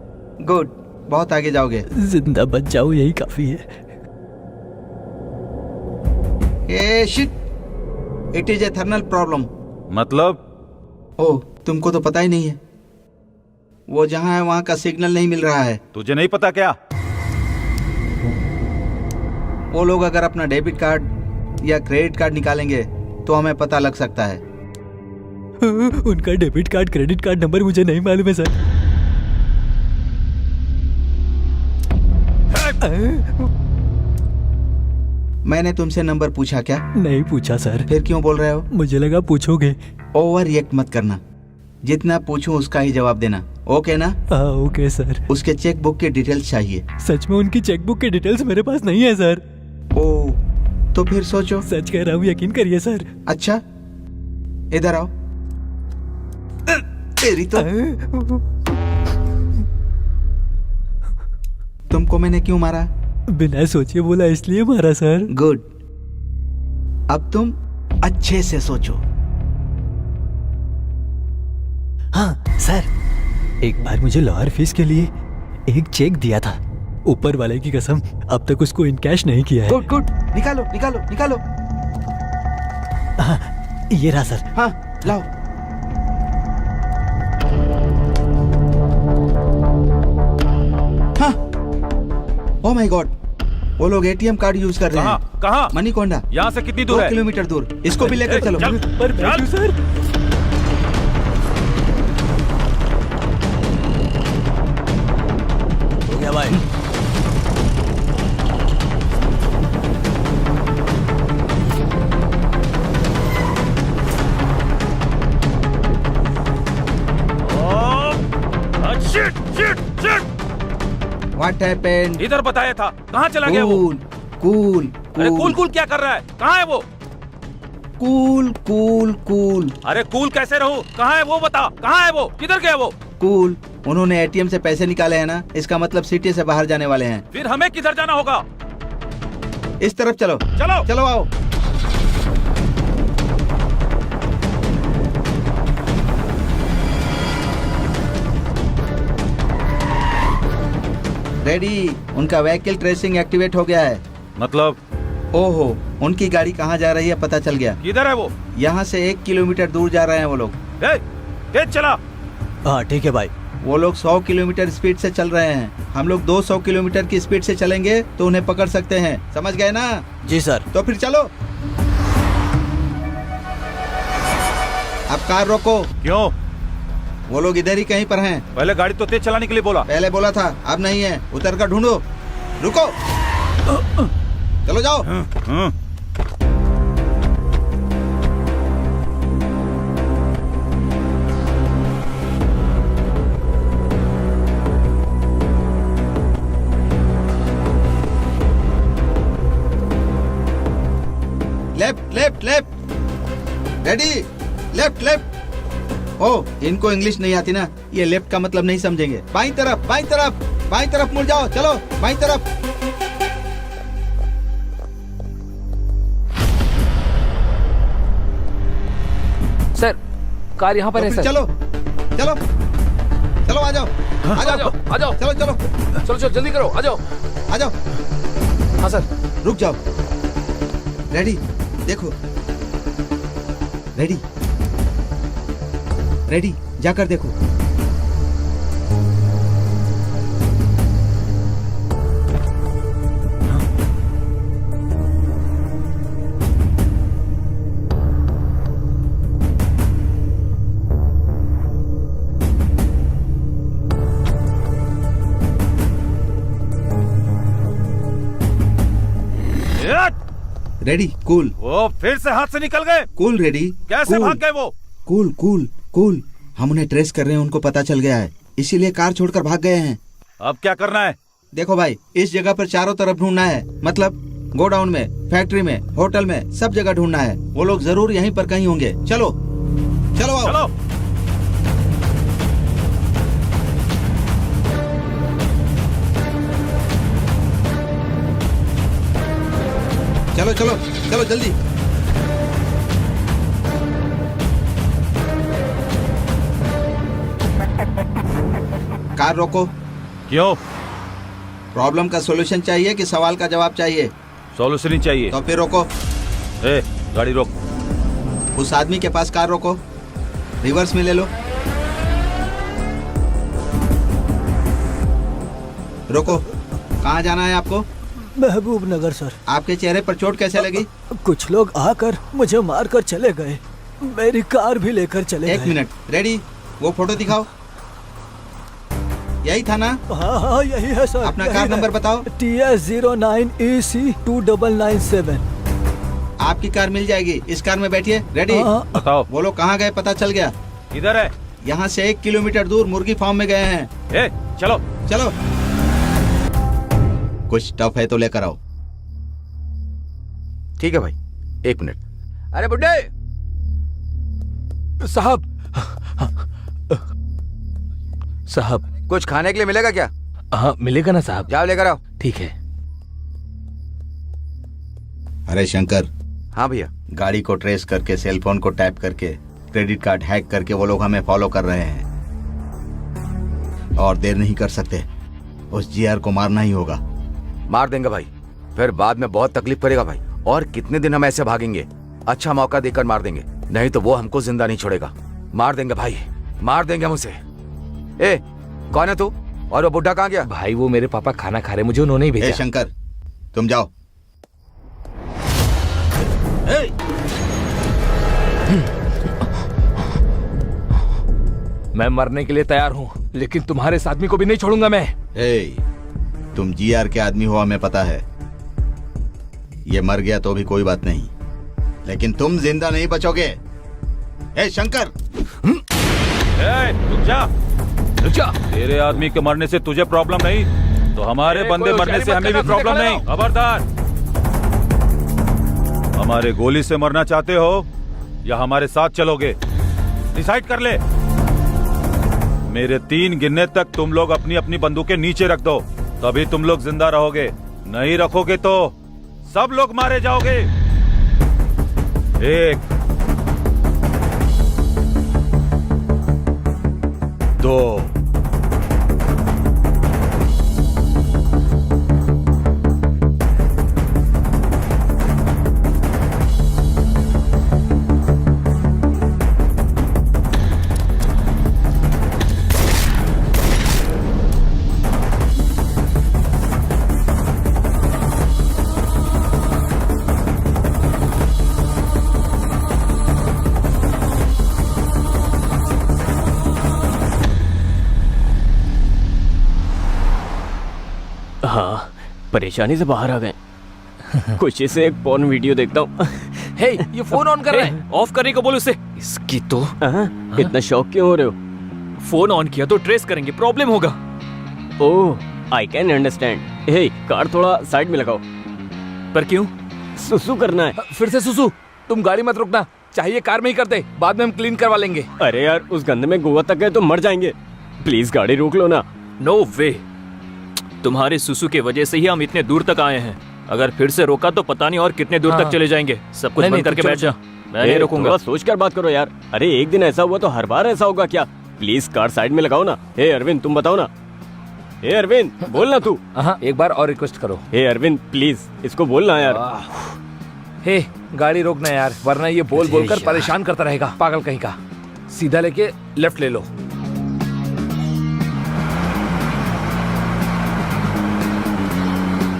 गुड, बहुत आगे जाओगे। जिंदा बच जाओ, यही काफी है। Ah shit, it is a thermal problem. मतलब? ओह, तुमको तो पता ही नहीं है। वो जहाँ है वहाँ का सिग्नल नहीं मिल रहा है। तुझे नहीं पता क्या? वो लोग अगर अपना डेबिट कार्ड या क्रेडिट कार्ड निकालेंगे तो हमें पता लग सकता है। उनका debit card, credit card number मुझे नहीं मालूम है सर। मैंने तुमसे नंबर पूछा क्या? नहीं पूछा सर। फिर क्यों बोल रहे हो? मुझे लगा पूछोगे। ओवर रिएक्ट मत करना, जितना पूछूं उसका ही जवाब देना, ओके ना? हाँ ओके सर। उसके चेक बुक की डिटेल्स चाहिए। सच में उनकी चेक बुक की डिटेल्स मेरे पास नहीं है सर। ओह, तो फिर सोचो। सच कह रहा हूँ, यकीन करिए सर। अच्छा, इधर आओ। तेरी तो। तुमको मैंने क्यों मारा? बिना सोचे बोला इसलिए मारा सर। गुड, अब तुम अच्छे से सोचो। हाँ सर, एक बार मुझे लॉयर फीस के लिए एक चेक दिया था। ऊपर वाले की कसम, अब तक उसको इनकैश नहीं किया है। गुड गुड, निकालो निकालो निकालो। हाँ, ये रहा सर। हाँ लाओ। हाँ, ओह माय गॉड, वो लोग एटीएम कार्ड यूज कर रहे हैं। कहाँ? मणिकोंडा। यहाँ से कितनी दूर है? 2 किलोमीटर दूर। इसको भी लेकर चलो। पर सर, हो गया भाई। What happened? इधर बताया था, कहाँ चला गया वो? कूल। अरे कूल कूल क्या कर रहा है? कहाँ है वो? Cool cool cool. अरे कूल कैसे रहूं? कहाँ है वो? बता, कहाँ है वो? किधर गया वो? कूल, उन्होंने एटीएम से पैसे निकाले हैं ना, इसका मतलब सिटी से बाहर जाने वाले हैं। फिर हमें किधर जाना होगा? इस तरफ चलो। चलो चलो आओ। रेडी, उनका व्हीकल ट्रेसिंग एक्टिवेट हो गया है। मतलब? ओहो, उनकी गाड़ी कहाँ जा रही है पता चल गया। किधर है वो? यहाँ से 1 किलोमीटर दूर जा रहे हैं वो लोग। तेज चला। हाँ ठीक है भाई। वो लोग 100 किलोमीटर स्पीड से चल रहे हैं। हम लोग 200 किलोमीटर की स्पीड से चलेंगे तो उन्हें पकड़ सकते हैं, समझ गए ना? जी सर। तो फिर चलो। अब कार रोको। क्यों? वो लोग इधर ही कहीं पर हैं। पहले गाड़ी तो तेज चलाने के लिए बोला। पहले बोला था, अब नहीं है। उतर कर ढूंढो। रुको, चलो जाओ। Left left left, ready, left left. Oh, इनको इंग्लिश नहीं आती ना, ये लेफ्ट का मतलब नहीं समझेंगे। बाईं तरफ, बाईं तरफ, बाईं तरफ मुड़ जाओ। चलो बाईं तरफ। सर, कार यहाँ पर है सर। चलो चलो चलो, आ जाओ आ जाओ आ जाओ। चलो चलो चलो चलो जल्दी करो, आ जाओ आ जाओ। हाँ सर। रुक जाओ। रेडी, देखो। रेडी रेडी, जाकर देखो। Ready, cool. वो फिर से हाथ से निकल गए। Cool ready. कैसे भाग गए वो? Cool cool cool. हम उन्हें ट्रेस कर रहे हैं, उनको पता चल गया है, इसीलिए कार छोड़कर भाग गए हैं। अब क्या करना है? देखो भाई, इस जगह पर चारों तरफ ढूंढना है, मतलब गोडाउन में, फैक्ट्री में, होटल में, सब जगह ढूंढना है। वो लोग जरूर यहीं पर कहीं होंगे। चलो चलो आओ। चलो। चलो चलो चलो जल्दी। कार रोको। क्यों? प्रॉब्लम का सॉल्यूशन चाहिए कि सवाल का जवाब चाहिए? सॉल्यूशन ही चाहिए। तो फिर रोको। गाड़ी रोक। उस आदमी के पास कार रोको, रिवर्स में ले लो। रोको। कहाँ जाना है आपको? महबूब नगर सर। आपके चेहरे पर चोट कैसे लगी? कुछ लोग आकर मुझे मारकर चले गए, मेरी कार भी लेकर चले गए। एक मिनट, रेडी, वो फोटो दिखाओ। यही था ना? हाँ हाँ यही है सर। अपना कार नंबर बताओ। TS09EC2997। आपकी कार मिल जाएगी, इस कार में बैठिए। रेडी, बताओ। वो लोग कहाँ गए पता चल गया। इधर है। यहाँ से 1 किलोमीटर दूर मुर्गी फार्म में गए हैं। चलो चलो। कुछ टफ है तो लेकर आओ। ठीक है भाई, 1 मिनट। अरे बुड्ढे साहब, साहब कुछ खाने के लिए मिलेगा क्या? हाँ मिलेगा ना साहब। जाओ लेकर आओ। ठीक है। अरे शंकर। हाँ भैया। गाड़ी को ट्रेस करके, सेल फोन को टैप करके, क्रेडिट कार्ड हैक करके वो लोग हमें फॉलो कर रहे हैं, और देर नहीं कर सकते। उस जीआर को मारना ही होगा। मार देंगे भाई, फिर बाद में बहुत तकलीफ करेगा भाई। और कितने दिन हम ऐसे भागेंगे? अच्छा मौका देकर मार देंगे, नहीं तो वो हमको जिंदा नहीं छोड़ेगा। मार देंगे भाई, मार देंगे हम उसे। ए, कौन है तू? और वो बुढ़ा कहाँ गया? भाई वो मेरे पापा खाना खा रहे, मुझे उन्होंने ही भेजा। शंकर, तुम जाओ। मैं मरने के लिए तैयार हूँ, लेकिन तुम्हारे इस आदमी को भी नहीं छोड़ूंगा मैं। तुम जीआर के आदमी हो, हमें पता है। ये मर गया तो भी कोई बात नहीं, लेकिन तुम जिंदा नहीं बचोगे। शंकर, रुक जा, रुक जा। तेरे आदमी के मरने से तुझे प्रॉब्लम नहीं, तो हमारे बंदे मरने से हमें भी प्रॉब्लम नहीं। खबरदार। हमारे गोली से मरना चाहते हो या हमारे साथ चलोगे? डिसाइड कर ले। मेरे 3 गिनने तक तुम लोग अपनी अपनी बंदूकें नीचे रख दो, तभी तुम लोग जिंदा रहोगे। नहीं रखोगे तो सब लोग मारे जाओगे। 1 2 हाँ, परेशानी से बाहर आ गए। खुशी से एक पॉर्न वीडियो देखता हूँ। हे, ये फोन ऑन कर रहा है। ऑफ करने को बोलो उसे। इसकी तो इतना शौक क्यों हो रहे हो? फोन ऑन किया तो ट्रेस करेंगे, प्रॉब्लम होगा। Oh, I can understand. Hey, car थोड़ा साइड में लगाओ। पर क्यों? सुसु करना है। फिर से सुसु? तुम गाड़ी मत रुकना, चाहिए कार में ही कर दे, बाद में हम क्लीन करवा लेंगे। अरे यार, उस गंदे में गोवा तक गए तो मर जाएंगे। प्लीज गाड़ी रोक लो ना। नो वे, तुम्हारे सुसु के वजह से ही हम इतने दूर तक आए हैं। अगर फिर से रोका तो पता नहीं और कितने दूर तक चले जाएंगे। सब कुछ बंद करके बैठ जा, मैं नहीं रोकूंगा। सोच कर बात करो यार। अरे एक दिन ऐसा हुआ तो हर बार ऐसा होगा क्या? प्लीज कार साइड में लगाओ ना। हे अरविंद, तुम बताओ ना। हे अरविंद, बोलना तू। एक बार और रिक्वेस्ट करो। हे अरविंद, प्लीज इसको बोलना यार। हे, गाड़ी रोकना यार, वरना ये बोल बोल कर परेशान करता रहेगा, पागल कहीं का। सीधा लेके लेफ्ट ले लो।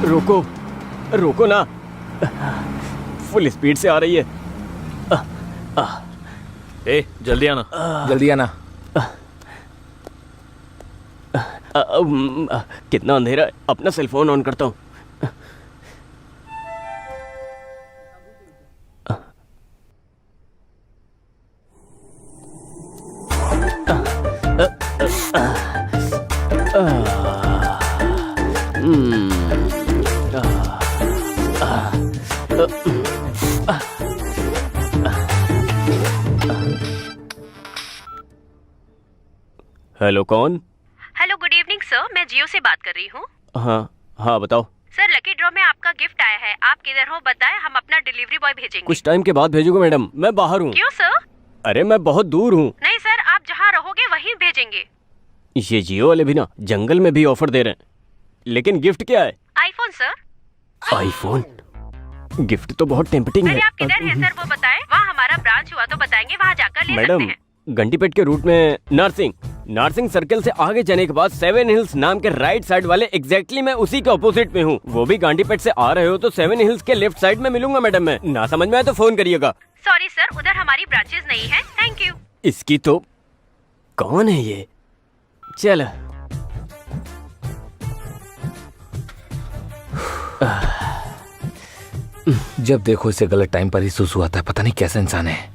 रोको, रोको ना। फुल स्पीड से आ रही है। ए, जल्दी आना। जल्दी आना। कितना अंधेरा है, अपना सेल फोन ऑन करता हूँ। हेलो, कौन? हेलो, गुड इवनिंग सर, मैं जियो से बात कर रही हूँ। हाँ बताओ। सर, लकी ड्रॉ में आपका गिफ्ट आया है। आप किधर हो बताएं, हम अपना डिलीवरी बॉय भेजेंगे। कुछ टाइम के बाद भेजोगे मैडम, मैं बाहर हूँ। क्यों सर? अरे मैं बहुत दूर हूँ। नहीं सर, आप जहाँ रहोगे वहीं भेजेंगे। ये जियो वाले भी ना जंगल में भी ऑफर दे रहे हैं। लेकिन गिफ्ट क्या है? IPhone sir. आईफोन? गिफ्ट तो बहुत टेम्पटिंग है। आप किधर हैं सर, वो बताएं। वहाँ हमारा ब्रांच हुआ तो बताएंगे, वहाँ जाकर ले सकते हैं। घंटीपेट के रूट में नार्सिंग सर्कल से आगे जाने के बाद 7 हिल्स नाम के राइट साइड वाले एग्जैक्टली मैं उसी के ऑपोजिट में हूँ। वो भी घंटीपेट से आ रहे हो तो 7 हिल्स के लेफ्ट साइड में मिलूंगा मैडम। मैं ना समझ में आए तो फोन करिएगा। सॉरी सर, उधर हमारी ब्रांचेस नहीं है। Thank you. इसकी तो कौन है ये? चल जब देखो इसे गलत टाइम पर ही सुसु आता है, पता नहीं कैसा इंसान है।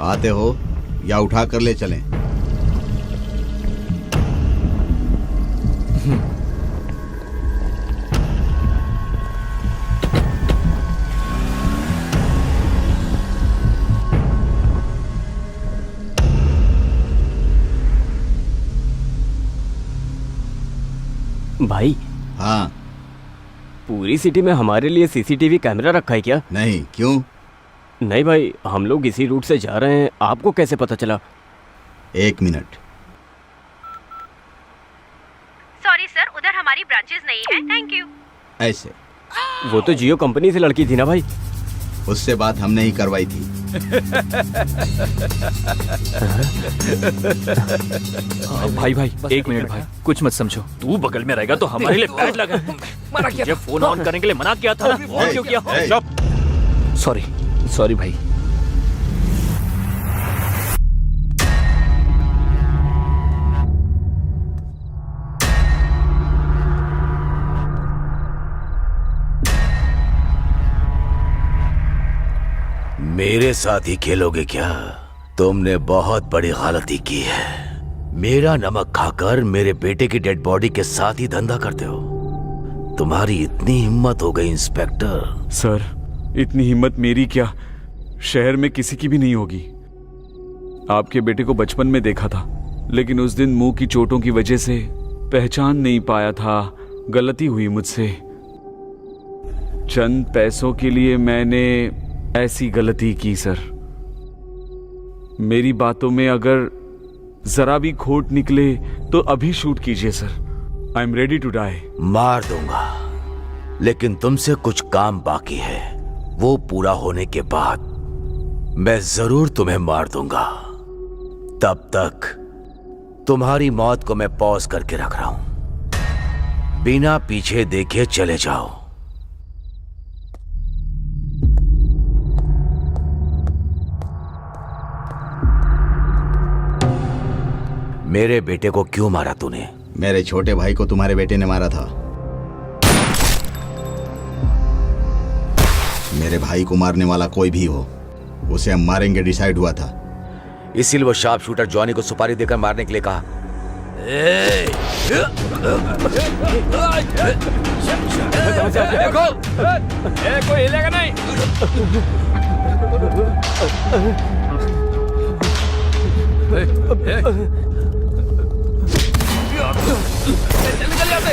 आते हो या उठा कर ले चलें? भाई। हाँ। पूरी सिटी में हमारे लिए सीसीटीवी कैमरा रखा है क्या? नहीं, क्यों? नहीं भाई, हम लोग इसी रूट से जा रहे हैं, आपको कैसे पता चला? 1 मिनट। सॉरी सर, उधर हमारी ब्रांचेस नहीं है। Thank you. ऐसे? वो तो जियो कंपनी से लड़की थी ना भाई। उससे बात हमने ही करवाई थी। भाई 1 मिनट भाई, कुछ मत समझो। तू बगल में रहेगा तो हमारे लिए बैड लगा। मना किया, जब फोन ऑन करने के लिए मना किया था ना, ऑन क्यों किया? सॉरी भाई। मेरे साथ ही खेलोगे क्या? तुमने बहुत बड़ी गलती की है। मेरा नमक खाकर मेरे बेटे की डेड बॉडी के साथ ही धंधा करते हो। तुम्हारी इतनी हिम्मत हो गई इंस्पेक्टर। सर, इतनी हिम्मत मेरी क्या, शहर में किसी की भी नहीं होगी। आपके बेटे को बचपन में देखा था, लेकिन उस दिन मुंह की चोटों की वजह से पहचान नहीं पाया था। गलती हुई मुझसे। चंद पैसों के लिए मैंने ऐसी गलती की सर। मेरी बातों में अगर जरा भी खोट निकले तो अभी शूट कीजिए sir. I am ready to die. मार दूंगा, लेकिन तुमसे कुछ काम बाकी है। वो पूरा होने के बाद मैं जरूर तुम्हें मार दूंगा। तब तक तुम्हारी मौत को मैं पॉज करके रख रहा हूं। बिना पीछे देखे चले जाओ। मेरे बेटे को क्यों मारा तूने? मेरे छोटे भाई को तुम्हारे बेटे ने मारा था। मेरे भाई को मारने वाला कोई भी हो, उसे हम मारेंगे डिसाइड हुआ था। इसीलिए वो शार्प शूटर जॉनी को सुपारी देकर मारने के लिए कहा। देखो, कोई हिलेगा नहीं। निकल जाते।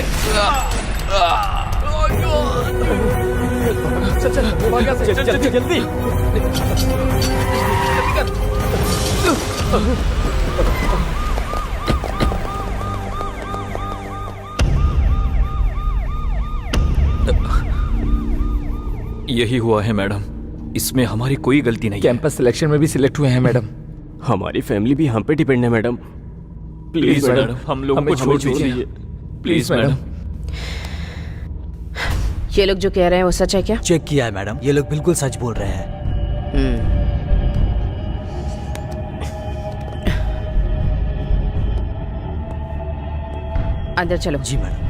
चल जल्दी। यही हुआ है मैडम, इसमें हमारी कोई गलती नहीं। कैंपस सिलेक्शन में भी सिलेक्ट हुए हैं मैडम। हमारी फैमिली भी हम पे डिपेंड है मैडम। प्लीज मैडम, हम लोगों को छोड़ दीजिए प्लीज मैडम। ये लोग जो कह रहे हैं वो सच है क्या? चेक किया है मैडम, ये लोग बिल्कुल सच बोल रहे हैं। अंदर चलो। जी मैडम।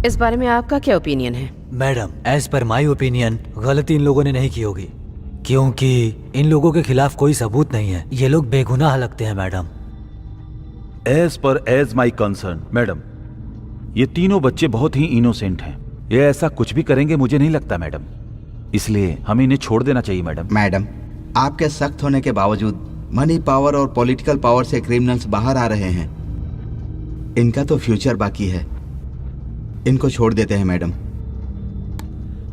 इस बारे में आपका क्या ओपिनियन है? Madam, as per my opinion गलती इन लोगों ने नहीं की होगी, क्योंकि इन लोगों के खिलाफ कोई सबूत नहीं है। ये लोग बेगुनाह लगते हैं madam. As my concern madam, ये तीनों बच्चे बहुत ही इनोसेंट हैं। ये ऐसा कुछ भी करेंगे मुझे नहीं लगता मैडम, इसलिए हमें इन्हें छोड़ देना चाहिए मैडम। मैडम, आपके सख्त होने के बावजूद मनी पावर और पॉलिटिकल पावर से क्रिमिनल्स बाहर आ रहे हैं। इनका तो फ्यूचर बाकी है, इनको छोड़ देते हैं मैडम।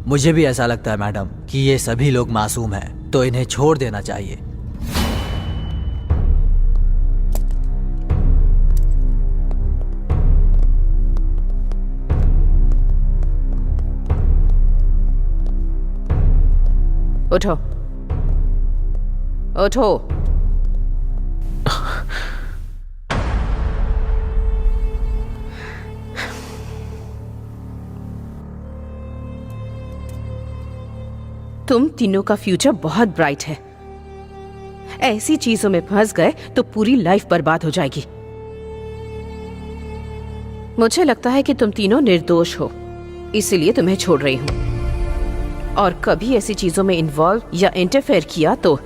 मुझे भी ऐसा लगता है मैडम कि ये सभी लोग मासूम हैं, तो इन्हें छोड़ देना चाहिए। उठो उठो। तुम तीनों का फ्यूचर बहुत ब्राइट है। ऐसी चीजों में फंस गए तो पूरी लाइफ बर्बाद हो जाएगी। मुझे लगता है कि तुम तीनों निर्दोष हो, इसीलिए तुम्हें छोड़ रही हूं। और कभी ऐसी चीजों में इन्वॉल्व या इंटरफेयर किया तो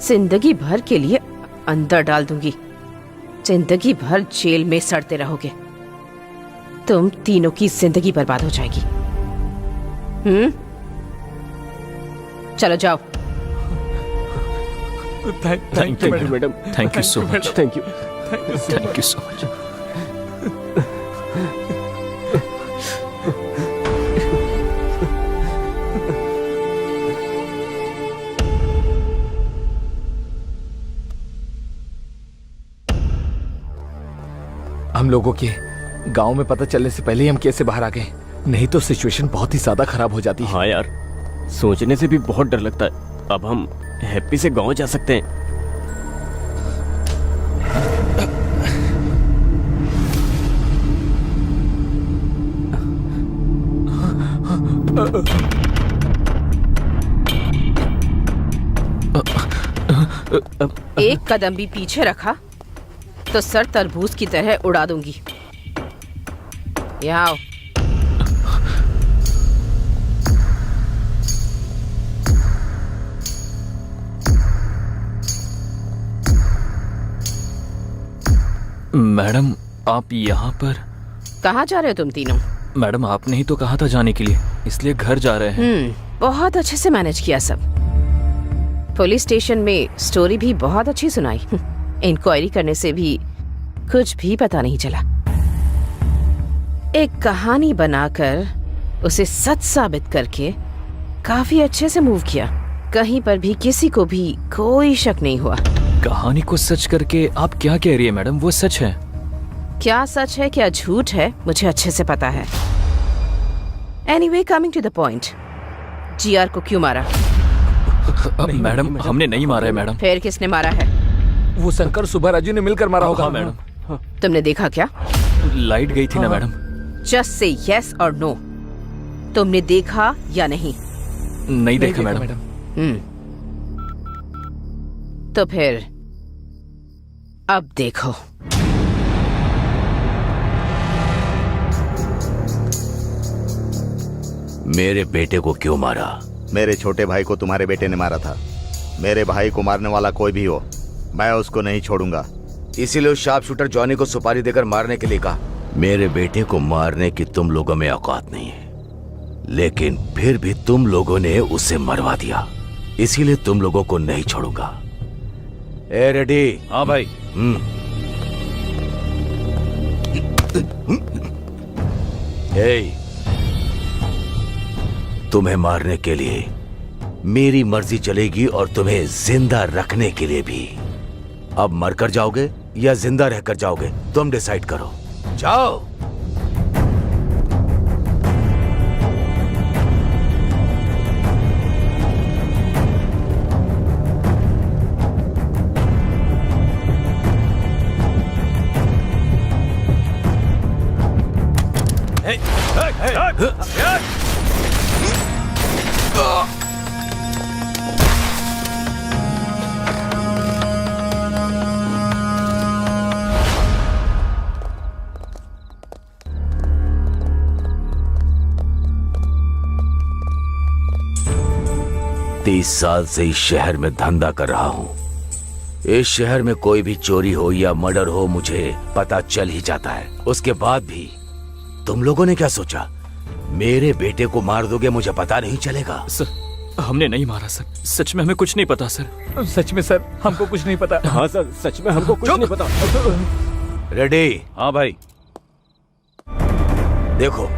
जिंदगी भर के लिए अंदर डाल दूंगी। जिंदगी भर जेल में सड़ते रहोगे। तुम तीनों की जिंदगी बर्बाद हो जाएगी। चलो जाओ। Thank you madam, thank you so much, thank you so much. हम लोगों के गांव में पता चलने से पहले ही हम कैसे बाहर आ गए, नहीं तो सिचुएशन बहुत ही ज्यादा खराब हो जाती है। हाँ यार, सोचने से भी बहुत डर लगता है। अब हम हैप्पी से गांव जा सकते हैं। एक कदम भी पीछे रखा तो सर तरबूज की तरह उड़ा दूंगी। यहाँ आओ। मैडम, आप यहाँ पर? कहाँ जा रहे हो तुम तीनों? मैडम, आपने ही तो कहा था जाने के लिए, इसलिए घर जा रहे हैं। बहुत अच्छे से मैनेज किया सब। पुलिस स्टेशन में स्टोरी भी बहुत अच्छी सुनाई। इंक्वायरी करने से भी कुछ भी पता नहीं चला। एक कहानी बनाकर उसे सच साबित करके काफी अच्छे से मूव किया। कहीं पर भी किसी को भी कोई शक नहीं हुआ। कहानी को सच करके आप क्या कह रही है मैडम? वो सच है। क्या सच है क्या झूठ है मुझे अच्छे से पता है। Anyway, coming to the point, GR को क्यों मारा? मैडम, हमने नहीं मारा है मैडम। फिर किसने मारा है? वो शंकर सुबह राजू ने मिलकर मारा होगा। हाँ मैडम। तुमने देखा क्या? लाइट गई थी ना मैडम। जस्ट से यस और नो, तुमने देखा या नहीं? नहीं देखा मैडम। तो फिर अब देखो। मेरे बेटे को क्यों मारा? मेरे छोटे भाई को तुम्हारे बेटे ने मारा था। मेरे भाई को मारने वाला कोई भी हो, मैं उसको नहीं छोड़ूंगा। इसीलिए उस शार्प शूटर जॉनी को सुपारी देकर मारने के लिए कहा। मेरे बेटे को मारने की तुम लोगों में औकात नहीं है, लेकिन फिर भी तुम लोगों ने उसे मरवा दिया, इसीलिए तुम लोगों को नहीं छोड़ूंगा। ए रेडी? हाँ भाई। तुम्हें मारने के लिए मेरी मर्जी चलेगी और तुम्हें जिंदा रखने के लिए भी। अब मरकर जाओगे या जिंदा रहकर जाओगे, तुम डिसाइड करो। जाओ। तीस साल से इस शहर में धंधा कर रहा हूं। इस शहर में कोई भी चोरी हो या मर्डर हो, मुझे पता चल ही जाता है। उसके बाद भी तुम लोगों ने क्या सोचा? मेरे बेटे को मार दोगे, मुझे पता नहीं चलेगा? सर, हमने नहीं मारा सर। सच में हमें कुछ नहीं पता सर। सच में सर, हमको कुछ नहीं पता। हाँ सर, सच में हमको कुछ नहीं पता। रेडी? हाँ भाई। देखो,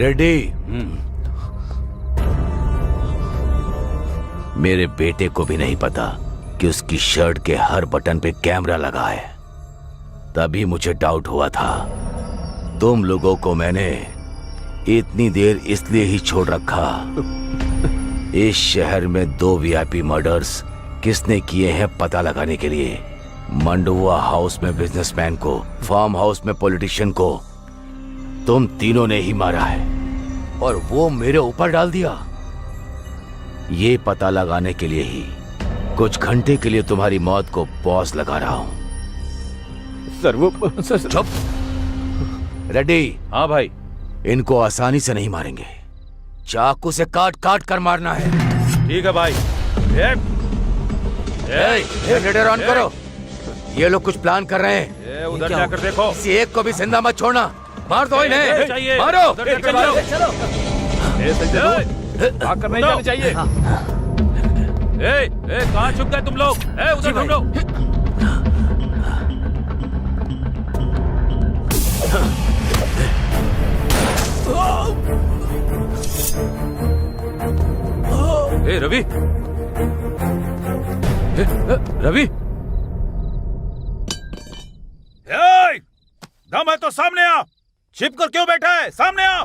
रेडी? मेरे बेटे को भी नहीं पता कि उसकी शर्ट के हर बटन पे कैमरा लगा है। तभी मुझे डाउट हुआ था। तुम लोगों को मैंने इतनी देर इसलिए ही छोड़ रखा। इस शहर में 2 वीआईपी मर्डर्स किसने किए हैं पता लगाने के लिए। मंडुआ हाउस में बिजनेसमैन को, फार्म हाउस में पॉलिटिशियन को तुम तीनों ने ही मारा है, और वो मेरे ऊपर डाल दिया। ये पता लगाने के लिए ही कुछ घंटे के लिए तुम्हारी मौत को पॉज लगा रहा हूं। सर वो चुप। रेडी? हाँ भाई। इनको आसानी से नहीं मारेंगे, चाकू से काट काट कर मारना है। ठीक है भाई। जनरेटर ऑन करो। ये लोग कुछ प्लान कर रहे हैं। उधर जाकर देखो। किसी एक को भी जिंदा मत छोड़ना। मार दो इन्हें। मारो। भाग कर नहीं जाना चाहिए। कहाँ छुप गए तुम लोग? उधर ढूंढो। रवि, रवि, दम है तो सामने आ। छिप कर क्यों बैठा है? सामने आ।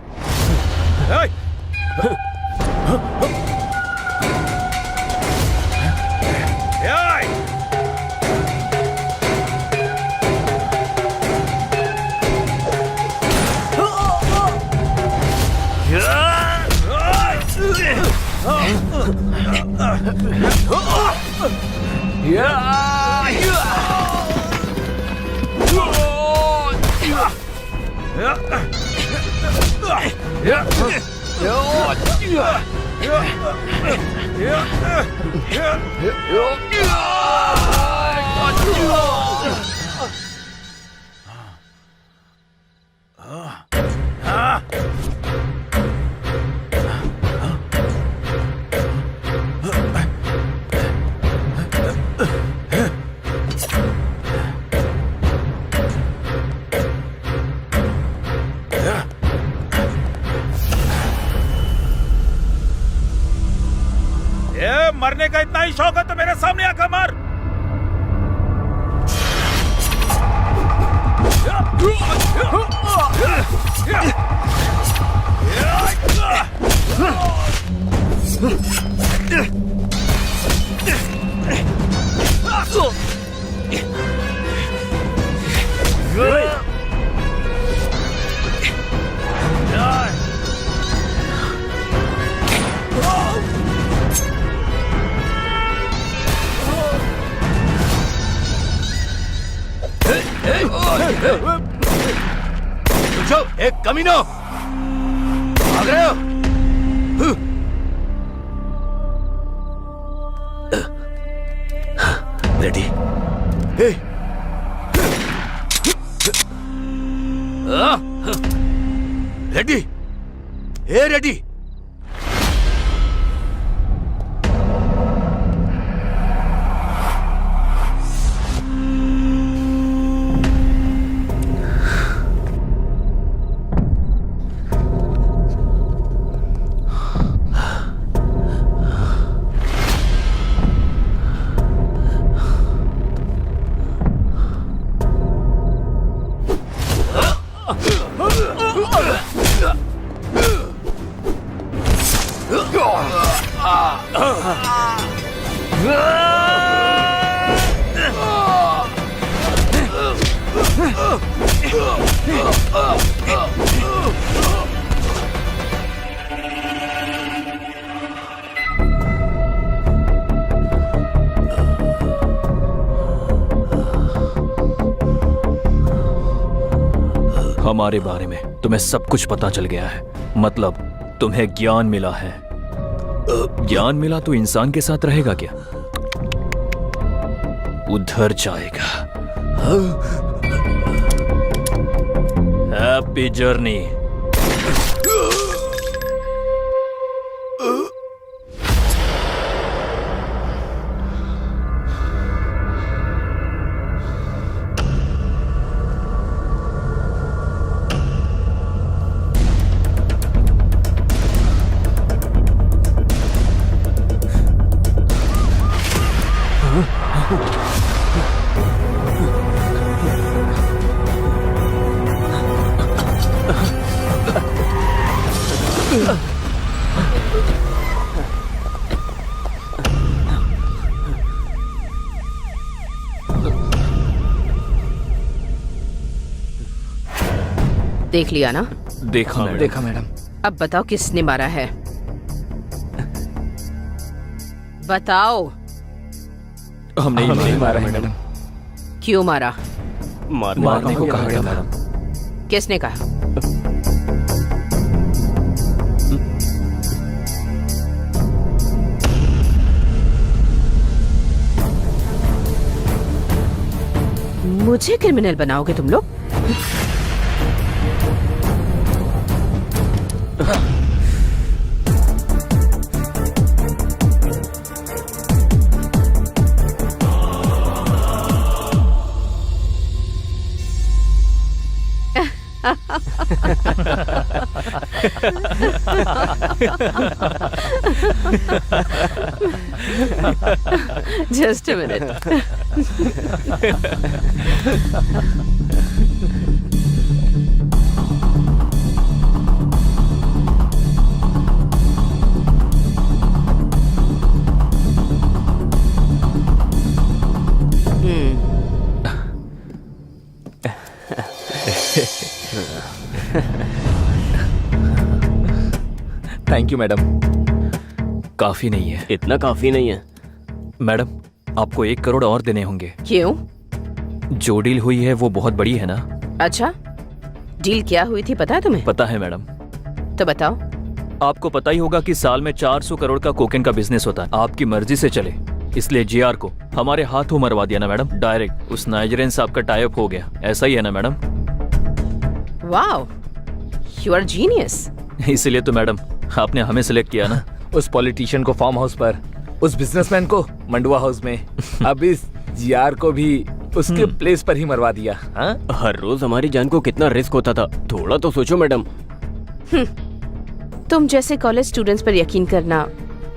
मरने का इतना ही शौक है तो मेरे सामने आकर मार। एक कमीनो, भाग रहे हो? रेडी? रेडी? रेडी? हमारे बारे में तुम्हें सब कुछ पता चल गया है। मतलब तुम्हें ज्ञान मिला है। ज्ञान मिला तो इंसान के साथ रहेगा क्या? उधर जाएगा। Happy journey. देख लिया ना? देखा मैडम। देखा मैडम। अब बताओ किसने मारा है? बताओ। हमने नहीं मारा मैडम। क्यों मारा? मारने को कहा गया मैडम। किसने कहा? मुझे क्रिमिनल बनाओगे तुम लोग? Just a minute. Thank you madam. काफी नहीं है। इतना काफी नहीं है मैडम, आपको 1 करोड़ और देने होंगे। क्यों? जो डील हुई है वो बहुत बड़ी है ना। अच्छा, डील क्या हुई थी पता है तुम्हें? पता है मैडम। तो बताओ। आपको पता ही होगा कि साल में 400 करोड़ का कोकेन का बिजनेस होता है। आपकी मर्जी से चले, इसलिए जीआर को हमारे हाथों मरवा दिया ना मैडम। डायरेक्ट उस नाइजीरियन साहब का टाई अप हो गया। ऐसा ही है ना madam? Wow, you are genius. इसीलिए तो मैडम आपने हमें सिलेक्ट किया ना। उस पॉलिटिशियन को फार्म हाउस पर, उस बिजनेसमैन को मंडुआ हाउस में, अब इस जीआर को भी उसके प्लेस पर ही मरवा दिया। हाँ? हर रोज हमारी जान को कितना रिस्क होता था, थोड़ा तो सोचो मैडम। तुम जैसे कॉलेज स्टूडेंट्स पर यकीन करना,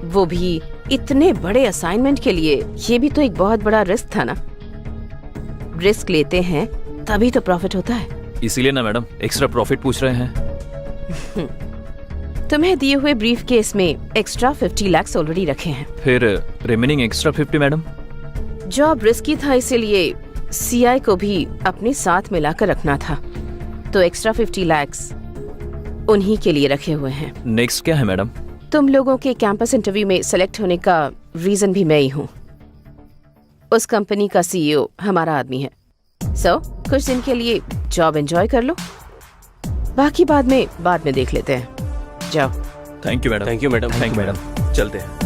वो भी इतने बड़े असाइनमेंट के लिए, ये भी तो एक बहुत बड़ा रिस्क था ना। रिस्क लेते हैं तभी तो प्रॉफिट होता है। इसीलिए ना मैडम एक्स्ट्रा प्रॉफिट पूछ रहे हैं। तुम्हें दिए हुए ब्रीफ केस में एक्स्ट्रा 50 लाख ऑलरेडी रखे हैं। फिर remaining extra 50 madam? Job risky था, इसीलिए सीआई को भी अपने साथ मिलाकर रखना था, तो एक्स्ट्रा 50 लाख उन्हीं के लिए रखे हुए हैं। नेक्स्ट क्या है मैडम? तुम लोगों के कैंपस इंटरव्यू में सेलेक्ट होने का रीजन भी मैं ही हूँ। उस कंपनी का सीईओ हमारा आदमी है। सो कुछ दिन के लिए जॉब एंजॉय कर लो, बाकी बाद में देख लेते हैं। जाओ। Thank you madam. Thank you madam. Thank you madam. चलते हैं।